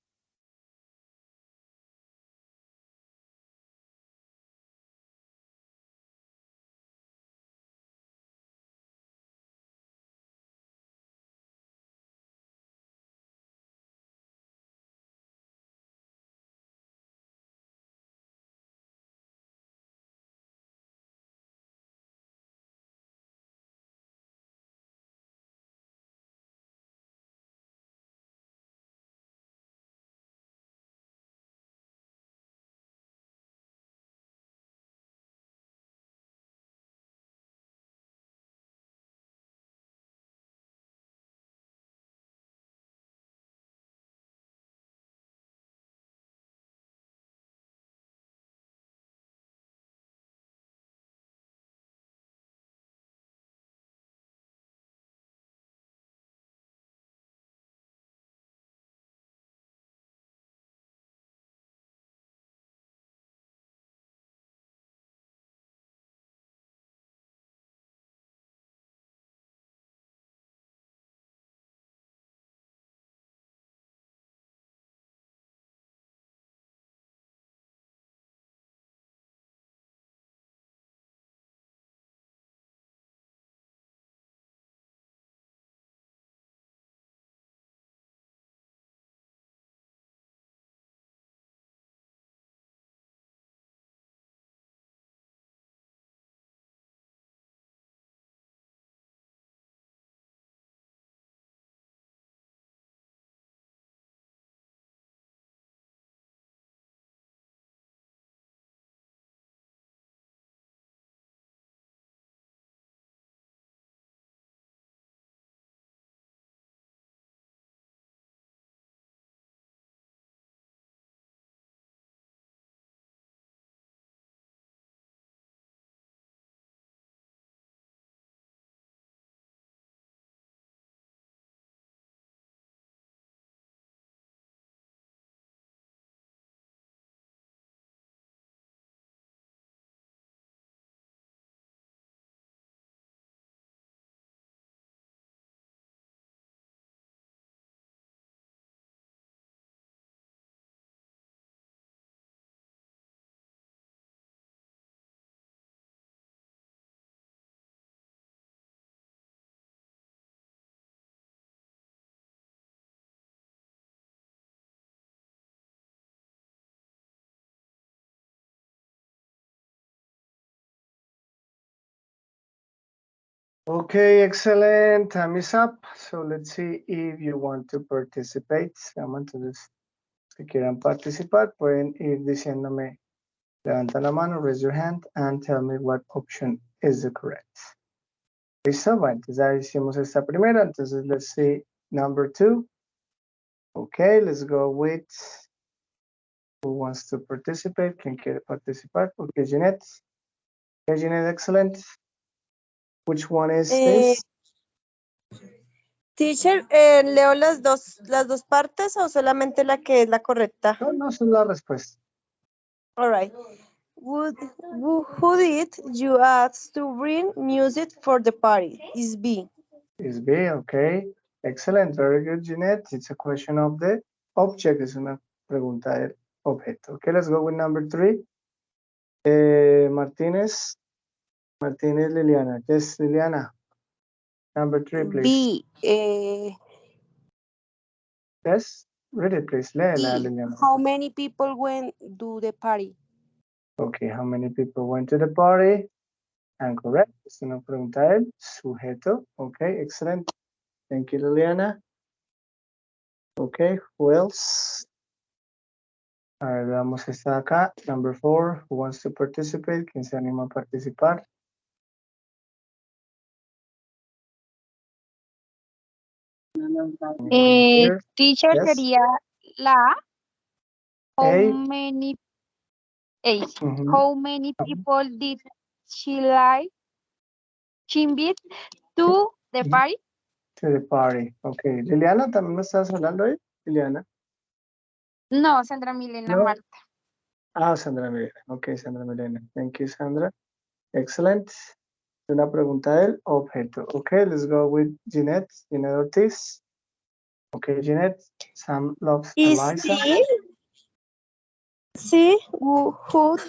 Okay, excellent. Time is up. So let's see if you want to participate. Vamos, entonces, si quieran participar, pueden ir diciéndome, levanta la mano, raise your hand, and tell me what option is the correct. Listo, bueno, entonces ya hicimos esta primera, entonces let's see number 2. Okay, let's go with who wants to participate. ¿Quién quiere participar? Okay, Jeanette. Okay, Jeanette, excellent. Which one is this? Teacher, ¿leo las dos partes o solamente la que es la correcta? No, esa es la respuesta. All right. Who did you ask to bring music for the party? Is B. Is B, okay. Excellent, very good, Jeanette. It's a question of the object, es una pregunta del objeto. Okay, let's go with number 3. Martínez Liliana. Yes, Liliana. Number 3, please. B. Yes, read it, please. Léela, Liliana. How many people went to the party? Okay, how many people went to the party? And correct, es una pregunta del sujeto. Okay, excellent. Thank you, Liliana. Okay, who else? A ver, veamos esta acá. Number 4, who wants to participate? ¿Quién se anima a participar? Here. Teacher, Yes. sería la A. How A. many A. Mhm. How many people did she invite to the party? To the party. Okay. Liliana, ¿también me estás hablando ahí? Liliana. No, Sandra Milena No. Marta. Ah, Sandra Milena. Okay, Sandra Milena. Thank you, Sandra. Excellent. Una pregunta del objeto. Okay, let's go with Jeanette. Jeanette Ortiz. Okay, Jeanette. Sam loves Is Eliza. C. Who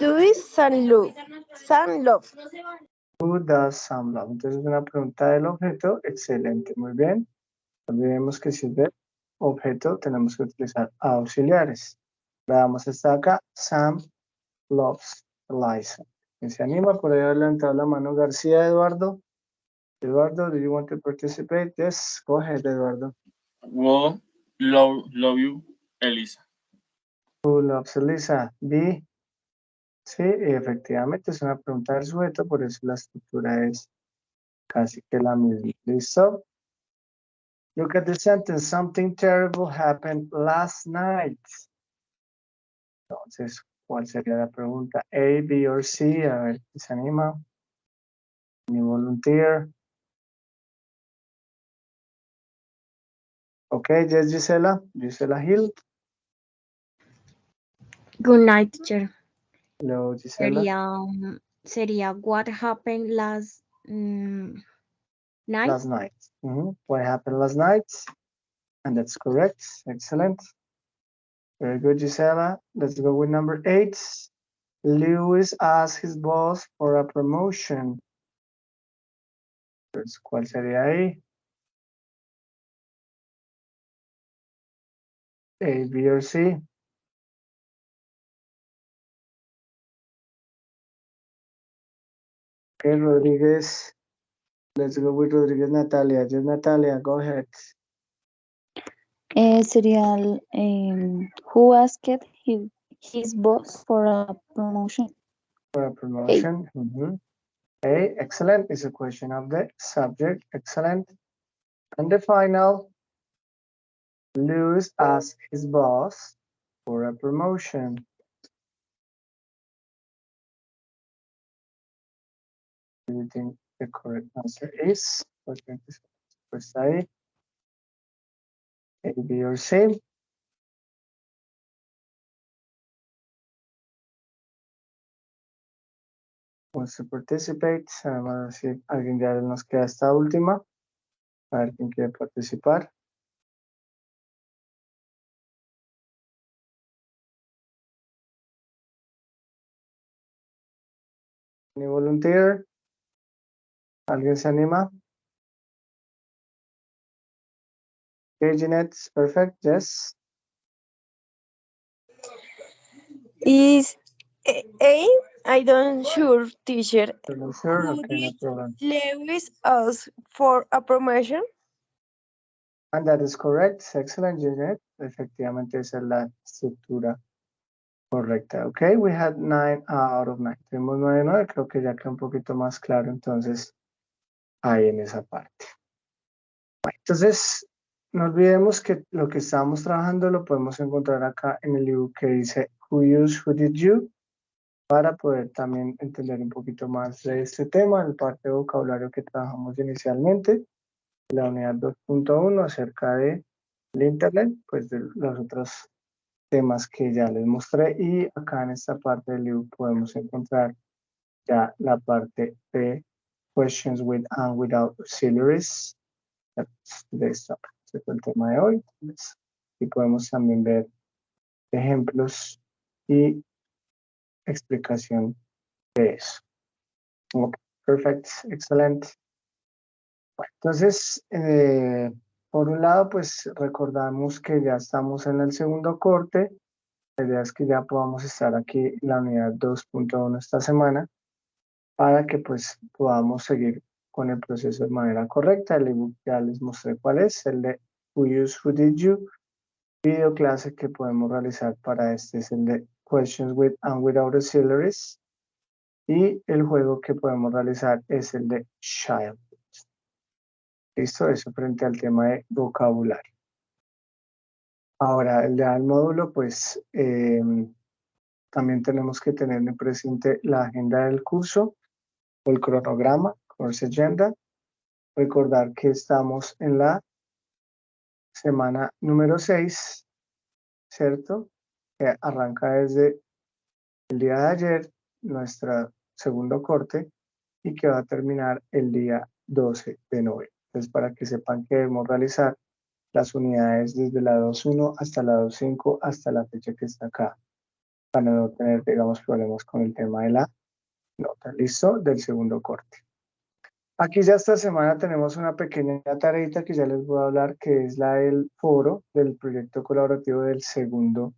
does Sam love? Sam love. Who does Sam love? Entonces, una pregunta del objeto. Excelente, muy bien. Olvidemos que si es de objeto, tenemos que utilizar auxiliares. Veamos esta acá. Sam loves Eliza. ¿Quién se anima? Por ahí ha levantado la mano García Eduardo. Eduardo, do you want to participate? Yes, go ahead, Eduardo. Well, love you, Elisa. Who loves Eliza? B. Sí, efectivamente es una pregunta del sujeto, por eso la estructura es casi que la misma. ¿Listo? Look at the sentence. Something terrible happened last night. Entonces, ¿cuál sería la pregunta? A, B or C. A ver, ¿quién se anima? Any volunteer? Okay, yes, Gisela. Gisela Hill. Good night, teacher. Hello, Gisela. Sería what happened last night? Last night. What happened last night? And that's correct. Excellent. Very good, Gisela. Let's go with number 8. Lewis asked his boss for a promotion. Entonces, ¿cuál sería ahí? A, B or C. Okay, Rodriguez. Let's go with Rodriguez Natalia. Yes, Natalia, go ahead. Sería who asked his boss for a promotion. For a promotion. A, excellent. Is a question of the subject. Excellent. And the final, Lewis asked his boss for a promotion. Do you think the correct answer is? Pues ahí. A, B or C. Wants to participate. Vamos a ver si alguien ya nos queda esta última. A ver quién quiere participar. Any volunteer? ¿Alguien se anima? Okay, Jeanette, perfect. Yes. Is A. I don't sure, teacher. You're not sure? Who Okay, no did problem. Lewis ask for a promotion? And that is correct. Excellent, Janet. Efectivamente, esa es la estructura correcta. Ok, we had 9 out of 9. Tenemos 9 de 9. Creo que ya queda un poquito más claro, entonces, ahí en esa parte. Bueno, entonces, no olvidemos que lo que estábamos trabajando lo podemos encontrar acá en el ebook que dice Who used, who did you, para poder también entender un poquito más de este tema, el parte de vocabulario que trabajamos inicialmente, la unidad 2.1 acerca de el Internet, pues de los otros temas que ya les mostré, y acá en esta parte del libro podemos encontrar ya la parte de questions with and without auxiliaries de esta parte. Ese fue el tema de hoy. Entonces, y podemos también ver ejemplos y explicación de eso. Ok, perfect, excelente. Bueno, entonces, por un lado, pues recordamos que ya estamos en el segundo corte. La idea es que ya podamos estar aquí en la unidad 2.1 esta semana para que pues podamos seguir con el proceso de manera correcta. El ebook ya les mostré cuál es, el de Who Used, Who Did You. Video clase que podemos realizar para este es el de Questions with and Without Auxiliaries. Y el juego que podemos realizar es el de Child. Listo, eso frente al tema de vocabulario. Ahora, el de al módulo, pues también tenemos que tener en presente la agenda del curso o el cronograma, Course Agenda. Recordar que estamos en la semana número 6, ¿cierto? Que arranca desde el día de ayer, nuestro segundo corte, y que va a terminar el día 12 de noviembre. Entonces, para que sepan que debemos realizar las unidades desde la 2.1 hasta la 2.5 hasta la fecha que está acá, para no tener, digamos, problemas con el tema de la nota. ¿Listo? Del segundo corte. Aquí ya esta semana tenemos una pequeña tareita que ya les voy a hablar, que es la del foro del proyecto colaborativo del segundo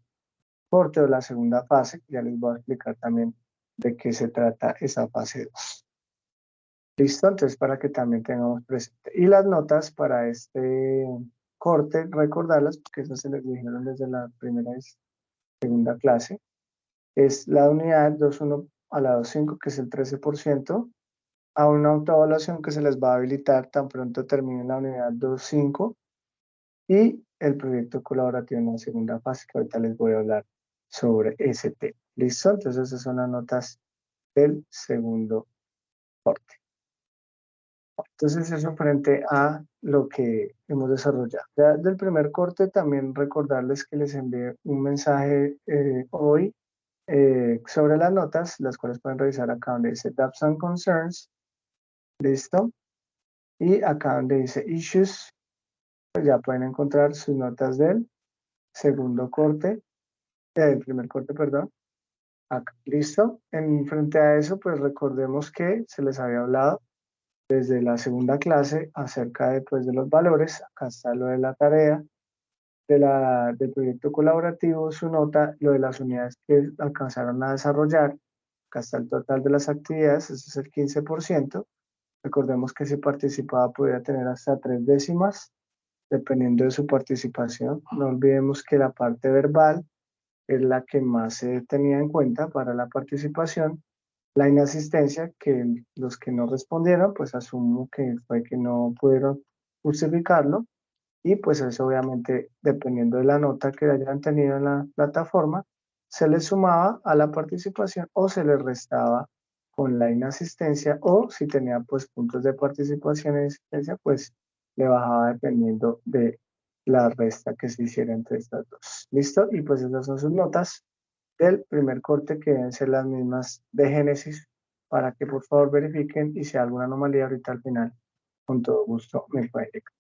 corte o la segunda fase. Ya les voy a explicar también de qué se trata esa fase 2. ¿Listo? Entonces, para que también tengamos presente. Y las notas para este corte, recordarlas, porque esas se les dijeron desde la primera y segunda clase. Es la unidad 2.1 a la 2.5, que es el 13%, a una autoevaluación que se les va a habilitar tan pronto termine la unidad 2.5 y el proyecto colaborativo en la segunda fase, que ahorita les voy a hablar sobre ese tema. ¿Listo? Entonces, esas son las notas del segundo corte. Entonces, eso frente a lo que hemos desarrollado. Ya del primer corte, también recordarles que les envié un mensaje hoy sobre las notas, las cuales pueden revisar acá donde dice Doubts and Concerns. ¿Listo? Y acá donde dice Issues, pues ya pueden encontrar sus notas del segundo corte, del primer corte, perdón. Acá, ¿listo? En frente a eso, pues recordemos que se les había hablado desde la segunda clase acerca de, pues, de los valores. Acá está lo de la tarea, del proyecto colaborativo, su nota, lo de las unidades que alcanzaron a desarrollar. Acá está el total de las actividades, ese es el 15%. Recordemos que si participaba podía tener hasta 3 décimas, dependiendo de su participación. No olvidemos que la parte verbal es la que más se tenía en cuenta para la participación. La inasistencia, que los que no respondieron, pues asumo que fue que no pudieron justificarlo, y pues eso obviamente, dependiendo de la nota que hayan tenido en la plataforma, se les sumaba a la participación o se les restaba con la inasistencia, o si tenía pues puntos de participación y asistencia, pues le bajaba dependiendo de la resta que se hiciera entre estas dos. ¿Listo? Y pues esas son sus notas del primer corte, que deben ser las mismas de Génesis, para que por favor verifiquen, y si hay alguna anomalía ahorita al final, con todo gusto me pueden indicar.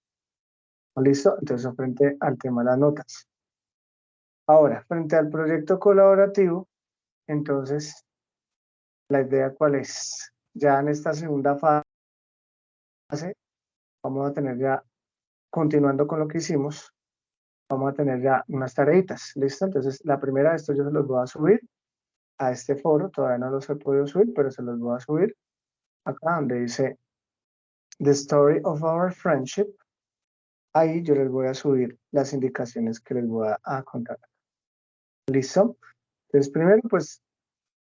¿Listo? Entonces, frente al tema de las notas. Ahora, frente al proyecto colaborativo, entonces, la idea ¿cuál es? Ya en esta segunda fase, vamos a tener ya, continuando con lo que hicimos, vamos a tener ya unas tareitas, ¿listo? Entonces, la primera de esto yo se los voy a subir a este foro. Todavía no los he podido subir, pero se los voy a subir acá donde dice The Story of Our Friendship. Ahí yo les voy a subir las indicaciones que les voy a contar. ¿Listo? Entonces, primero, pues,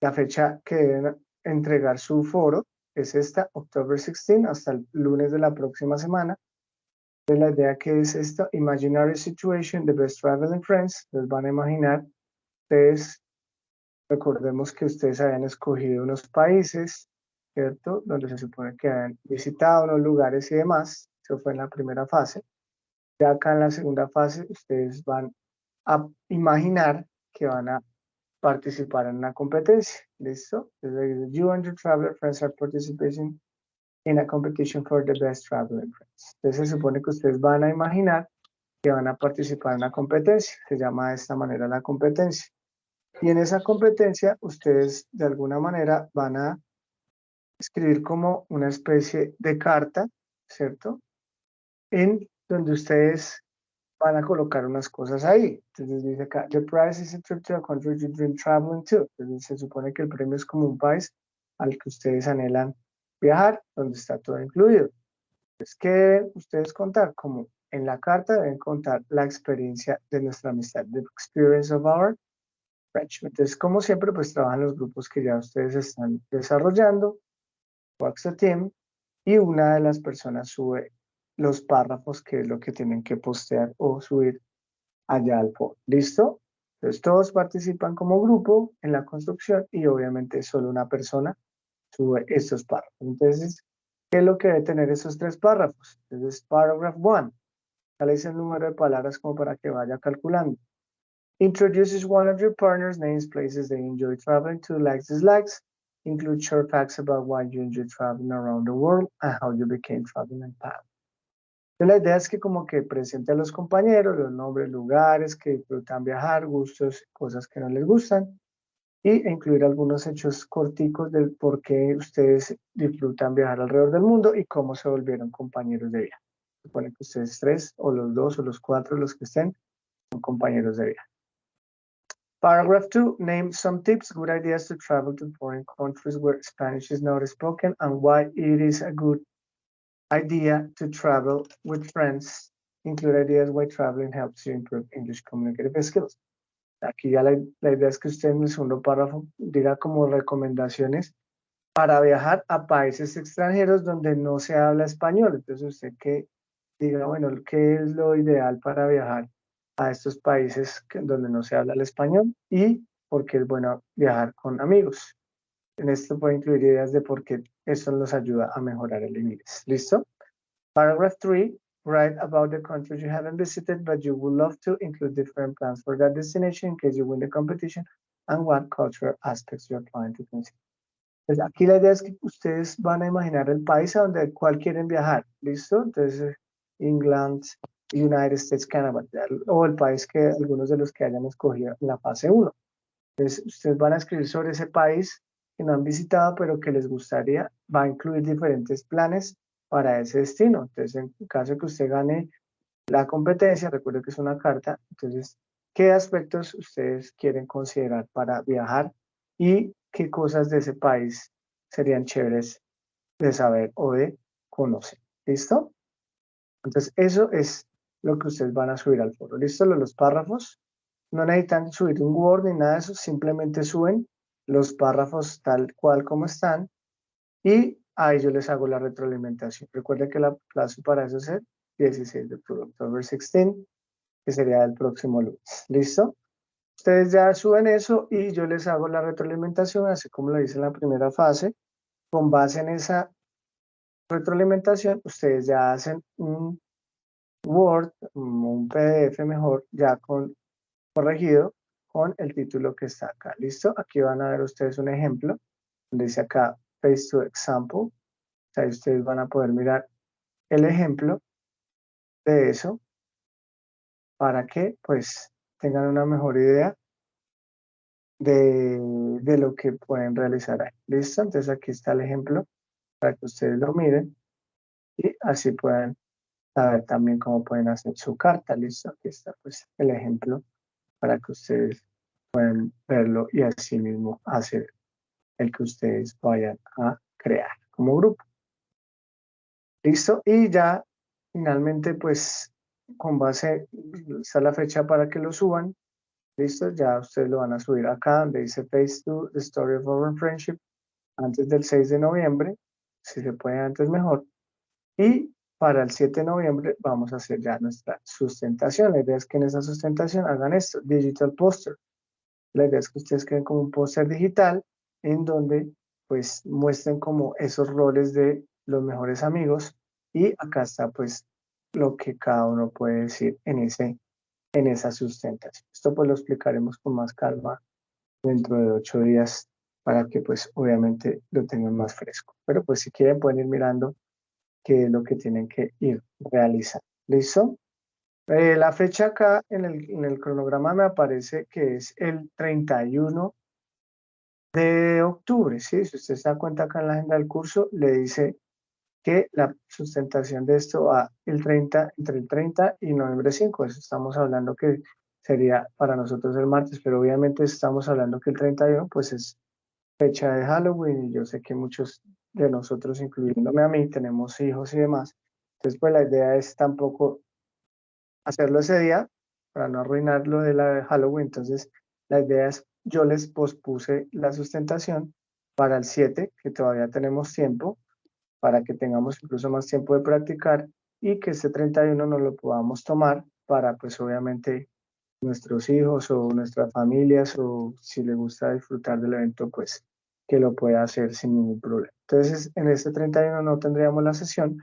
la fecha que deben entregar su foro es esta, October 16, hasta el lunes de la próxima semana. Entonces, la idea que es esta, Imaginary Situation, The Best Traveling Friends. Les van a imaginar, ustedes, recordemos que ustedes habían escogido unos países, ¿cierto? Donde se supone que habían visitado unos lugares y demás. Eso fue en la primera fase. Ya acá en la segunda fase, ustedes van a imaginar que van a participar en una competencia. ¿Listo? Entonces, you and your traveler friends are participating in a competition for the best traveling friends. Entonces, se supone que ustedes van a imaginar que van a participar en una competencia. Se llama de esta manera la competencia. Y en esa competencia, ustedes de alguna manera van a escribir como una especie de carta, ¿cierto? En donde ustedes van a colocar unas cosas ahí. Entonces dice acá, the prize is a trip to a country you dream traveling to. Entonces se supone que el premio es como un país al que ustedes anhelan viajar, donde está todo incluido. Entonces, ¿qué deben ustedes contar? Como en la carta deben contar la experiencia de nuestra amistad, the experience of our friendship. Entonces, como siempre, pues trabajan los grupos que ya ustedes están desarrollando, Wax a Team, y una de las personas sube los párrafos, que es lo que tienen que postear o subir allá al foro. ¿Listo? Entonces todos participan como grupo en la construcción y obviamente solo una persona sube estos párrafos. Entonces, ¿qué es lo que debe tener esos 3 párrafos? Entonces, paragraph 1. Ya le hice el número de palabras como para que vaya calculando. Introduces one of your partners, names, places they enjoy traveling to, likes, dislikes. Include short facts about why you enjoy traveling around the world and how you became traveling path. La idea es que como que presente a los compañeros los nombres, lugares que disfrutan viajar, gustos, cosas que no les gustan, y incluir algunos hechos corticos del por qué ustedes disfrutan viajar alrededor del mundo y cómo se volvieron compañeros de viaje. Se supone que ustedes 3 o los 2 o los 4, los que estén, son compañeros de viaje. Paragraph 2, name some tips, good ideas to travel to foreign countries where Spanish is not spoken and why it is a good idea to travel with friends. Include ideas why traveling helps you improve English communicative skills. Aquí ya la idea es que usted en el segundo párrafo diga como recomendaciones para viajar a países extranjeros donde no se habla español. Entonces usted que diga, bueno, ¿qué es lo ideal para viajar a estos países donde no se habla el español? Y por qué es bueno viajar con amigos. En esto puede incluir ideas de por qué eso nos ayuda a mejorar el inglés. ¿Listo? Paragraph 3, write about the countries you haven't visited, but you would love to, include different plans for that destination in case you win the competition, and what cultural aspects you're planning to consider. Pues aquí la idea es que ustedes van a imaginar el país a donde cual quieren viajar, ¿listo? Entonces, England, United States, Canadá, o el país que algunos de los que hayan escogido en la fase 1. Entonces, ustedes van a escribir sobre ese país que no han visitado, pero que les gustaría, va a incluir diferentes planes para ese destino. Entonces, en caso que usted gane la competencia, recuerde que es una carta, entonces, ¿qué aspectos ustedes quieren considerar para viajar y qué cosas de ese país serían chéveres de saber o de conocer? ¿Listo? Entonces, eso es lo que ustedes van a subir al foro. ¿Listo? Los párrafos. No necesitan subir un Word ni nada de eso, simplemente suben los párrafos tal cual como están y ahí yo les hago la retroalimentación. Recuerden que el plazo para eso es el 16 de octubre, October 16, que sería el próximo lunes. ¿Listo? Ustedes ya suben eso y yo les hago la retroalimentación, así como lo hice en la primera fase. Con base en esa retroalimentación, ustedes ya hacen un Word, un PDF mejor, ya corregido con el título que está acá. ¿Listo? Aquí van a ver ustedes un ejemplo, donde dice acá Face to Example. Ahí ustedes van a poder mirar el ejemplo de eso para que pues tengan una mejor idea de lo que pueden realizar ahí. ¿Listo? Entonces aquí está el ejemplo para que ustedes lo miren y así puedan saber también cómo pueden hacer su carta. ¿Listo? Aquí está pues el ejemplo para que ustedes pueden verlo y así mismo hacer el que ustedes vayan a crear como grupo. ¿Listo? Y ya finalmente pues con base, está la fecha para que lo suban. ¿Listo? Ya ustedes lo van a subir acá donde dice Phase 2, The Story of Our Friendship, antes del 6 de noviembre, si se puede antes mejor. Y para el 7 de noviembre vamos a hacer ya nuestra sustentación. La idea es que en esa sustentación hagan esto, Digital Poster. La idea es que ustedes creen como un póster digital en donde pues muestren como esos roles de los mejores amigos y acá está pues lo que cada uno puede decir en esa sustentación. Esto pues lo explicaremos con más calma dentro de 8 días para que pues obviamente lo tengan más fresco. Pero pues si quieren pueden ir mirando qué es lo que tienen que ir realizando. ¿Listo? La fecha acá en el cronograma me aparece que es el 31 de octubre, ¿sí? Si usted se da cuenta acá en la agenda del curso, le dice que la sustentación de esto va entre el 30 y noviembre 5. Eso estamos hablando que sería para nosotros el martes, pero obviamente estamos hablando que el 31 pues es fecha de Halloween y yo sé que muchos de nosotros, incluyéndome a mí, tenemos hijos y demás. Entonces, pues la idea es tampoco hacerlo ese día para no arruinar lo de la Halloween. Entonces, la idea es, yo les pospuse la sustentación para el 7, que todavía tenemos tiempo, para que tengamos incluso más tiempo de practicar y que este 31 nos lo podamos tomar para, pues obviamente, nuestros hijos o nuestras familias o si les gusta disfrutar del evento, pues que lo pueda hacer sin ningún problema. Entonces, en este 31 no tendríamos la sesión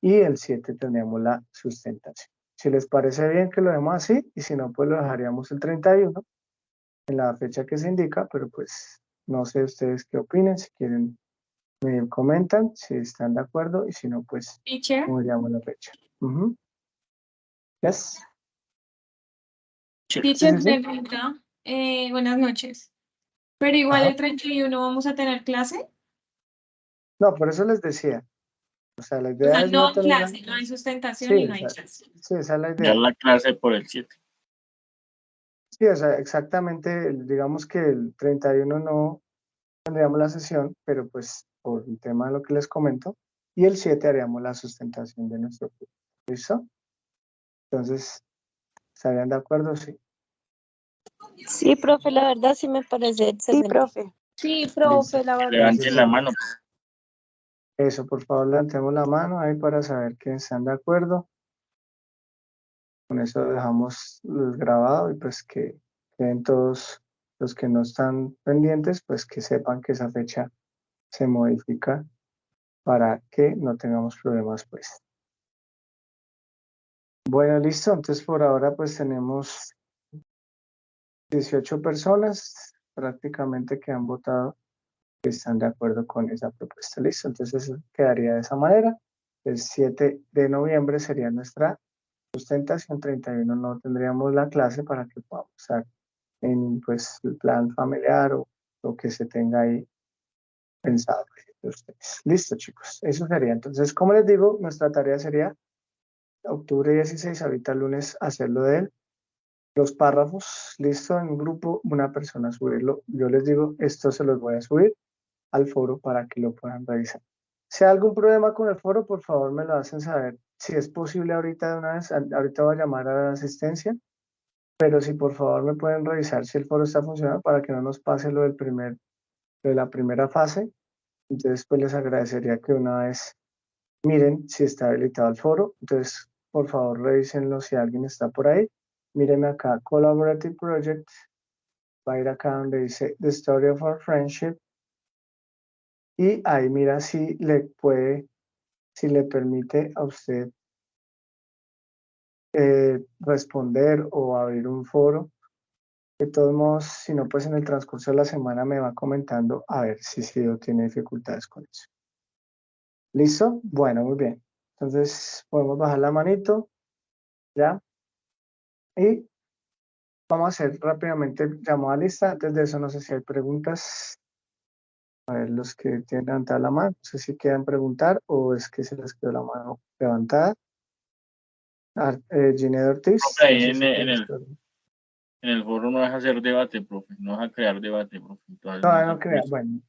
y el 7 tendríamos la sustentación. Si les parece bien que lo demos así y si no, pues lo dejaríamos el 31 en la fecha que se indica, pero pues no sé ustedes qué opinen, si quieren me comentan, si están de acuerdo y si no, pues Teacher, moveríamos la fecha. Yes. teacher, Sí. pregunta. Buenas noches. Pero igual Ajá. el 31 vamos a tener clase. No, por eso les decía. O sea, la O idea sea, es no no hay tener... clase, no hay sustentación Sí, y no hay clase. sí, esa es la Ya idea. la clase por el 7. Sí, o sea, exactamente, digamos que el 31 no tendríamos la sesión, pero pues por el tema de lo que les comento, y el 7 haríamos la sustentación de nuestro curso. ¿Listo? Entonces, ¿estarían de acuerdo? Sí. Sí, profe, la verdad sí me parece excelente. Sí, profe. Sí, profe, la verdad. Levanten la mano. Eso, por favor, levantemos la mano ahí para saber que están de acuerdo. Con eso dejamos los grabados y pues que queden todos los que no están pendientes, pues que sepan que esa fecha se modifica para que no tengamos problemas, pues. Bueno, listo. Entonces, por ahora, pues tenemos 18 personas prácticamente que han votado, que están de acuerdo con esa propuesta. Listo. Entonces, eso quedaría de esa manera. El 7 de noviembre sería nuestra sustentación, 31 no tendríamos la clase para que podamos estar en pues, el plan familiar o lo que se tenga ahí pensado de ustedes. Listo, chicos. Eso sería. Entonces, como les digo, nuestra tarea sería octubre 16, ahorita el lunes, hacerlo de él. Los párrafos, listo, en un grupo, una persona subirlo. Yo les digo, esto se los voy a subir al foro para que lo puedan revisar. Si hay algún problema con el foro, por favor me lo hacen saber. Si es posible ahorita de una vez, ahorita voy a llamar a la asistencia, pero si por favor me pueden revisar si el foro está funcionando para que no nos pase lo de la primera fase. Entonces, pues les agradecería que una vez miren si está habilitado el foro. Entonces, por favor, revísenlo si alguien está por ahí. Mírenme acá, Collaborative Project. Va a ir acá donde dice The Story of Our Friendship. Y ahí mira si le permite a usted responder o abrir un foro. De todos modos, si no, pues en el transcurso de la semana me va comentando a ver si tiene dificultades con eso. ¿Listo? Bueno, muy bien. Entonces, podemos bajar la manito. ¿Ya? Y vamos a hacer rápidamente llamada lista. Antes de eso, no sé si hay preguntas. A ver, los que tienen levantada la mano. No sé si quieren preguntar o es que se les quedó la mano levantada. Ginette Ortiz. Ahí no sé en si el- quieres preguntar. En el foro no deja hacer debate, profe. No deja crear debate, profe. Entonces, No, no no sé crea. por eso. Bueno,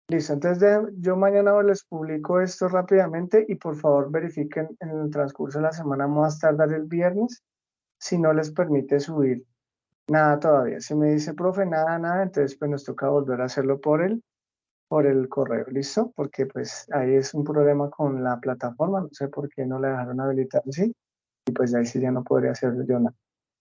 listo. Entonces yo mañana les publico esto rápidamente y por favor verifiquen en el transcurso de la semana, más tardar el viernes, si no les permite subir nada todavía. Si me dice, profe, nada, entonces pues nos toca volver a hacerlo por el correo, ¿listo? Porque pues ahí es un problema con la plataforma, no sé por qué no la dejaron habilitar así, y pues ahí sí ya no podría hacer yo nada.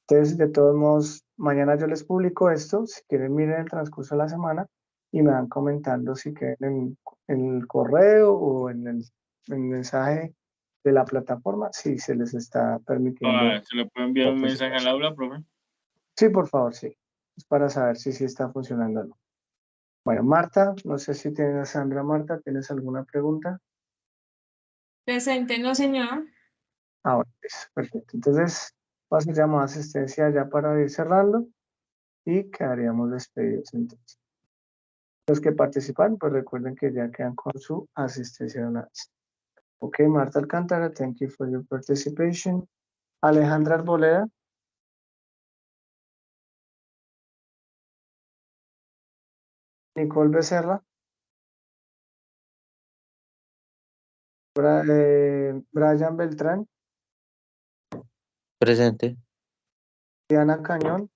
Entonces, de todos modos, mañana yo les publico esto, si quieren miren el transcurso de la semana y me van comentando si quieren en el correo o en el mensaje de la plataforma, si se les está permitiendo. ¿Se le puede enviar un mensaje al aula, profe? Sí, por favor, sí. Es para saber si sí está funcionando o no. Bueno, Marta, no sé si tienes, Sandra, Marta, ¿tienes alguna pregunta? Presente, no, señor. Ahora, perfecto. Entonces, paso ya más asistencia ya para ir cerrando y quedaríamos despedidos entonces. Los que participan, pues recuerden que ya quedan con su asistencia de una vez. Ok, Marta Alcántara, thank you for your participation. Alejandra Arboleda. Nicole Becerra. Brian Beltrán. Presente. Diana Cañón.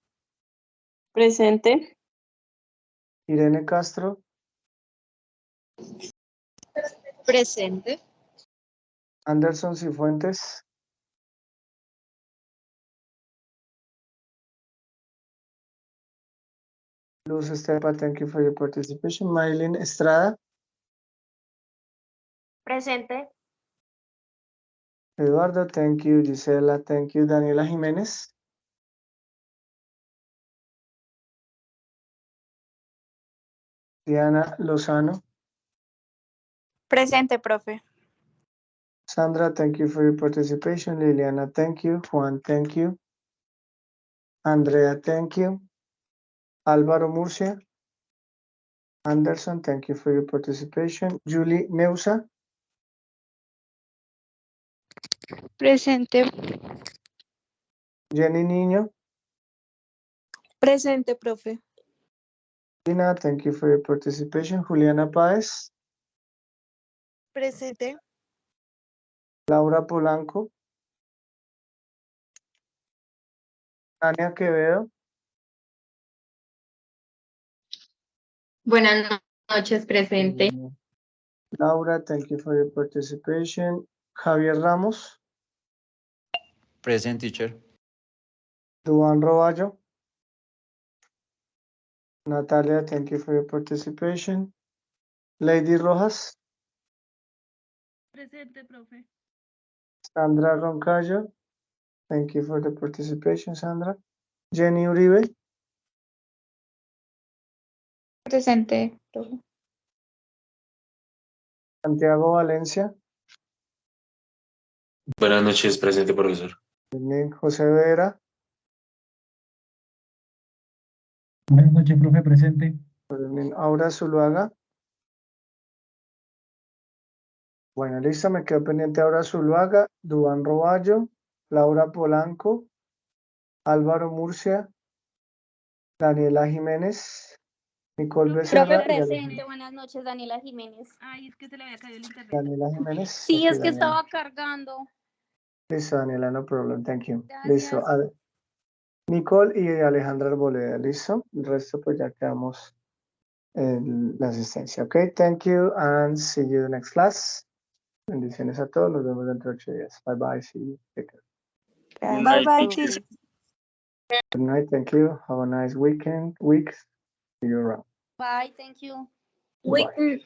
Presente. Irene Castro. Presente. Anderson Cifuentes. Luz Estepa, thank you for your participation. Maylin Estrada. Presente. Eduardo, thank you. Gisela, thank you. Daniela Jiménez. Diana Lozano. Presente, profe. Sandra, thank you for your participation. Liliana, thank you. Juan, thank you. Andrea, thank you. Álvaro Murcia. Anderson, thank you for your participation. Julie Neusa. Presente. Jenny Niño. Presente, profe. Gina, thank you for your participation. Juliana Páez. Presente. Laura Polanco. Tania Quevedo. Buenas noches, presente. Laura, thank you for your participation. Javier Ramos. Present, teacher. Duan Roballo. Natalia, thank you for your participation. Lady Rojas. Presente, profe. Sandra Roncayo. Thank you for the participation, Sandra. Jenny Uribe. Presente, profe. Santiago Valencia. Buenas noches, presente, profesor. José Vera. Buenas noches, profe, presente. Aura Zuluaga. Bueno, listo, me quedo pendiente Aura Zuluaga, Duan Roballo, Laura Polanco, Álvaro Murcia, Daniela Jiménez, Nicole Becerra Profe y presente, buenas noches, Daniela Jiménez. Ay, es que se le había caído el internet. Daniela Jiménez. Sí, Ok, es que Daniela. estaba cargando. Listo, Daniela, no problem, thank you. Gracias. Listo. Nicole y Alejandra Arboleda, listo. El resto pues ya quedamos en la asistencia. Ok, thank you and see you next class. Bendiciones a todos, nos vemos dentro de 8 días. Bye bye, see you. Take care. Good Bye night, bye, teacher. teacher. Good night, thank you. Have a nice week. See you around. Bye, thank you. Bye.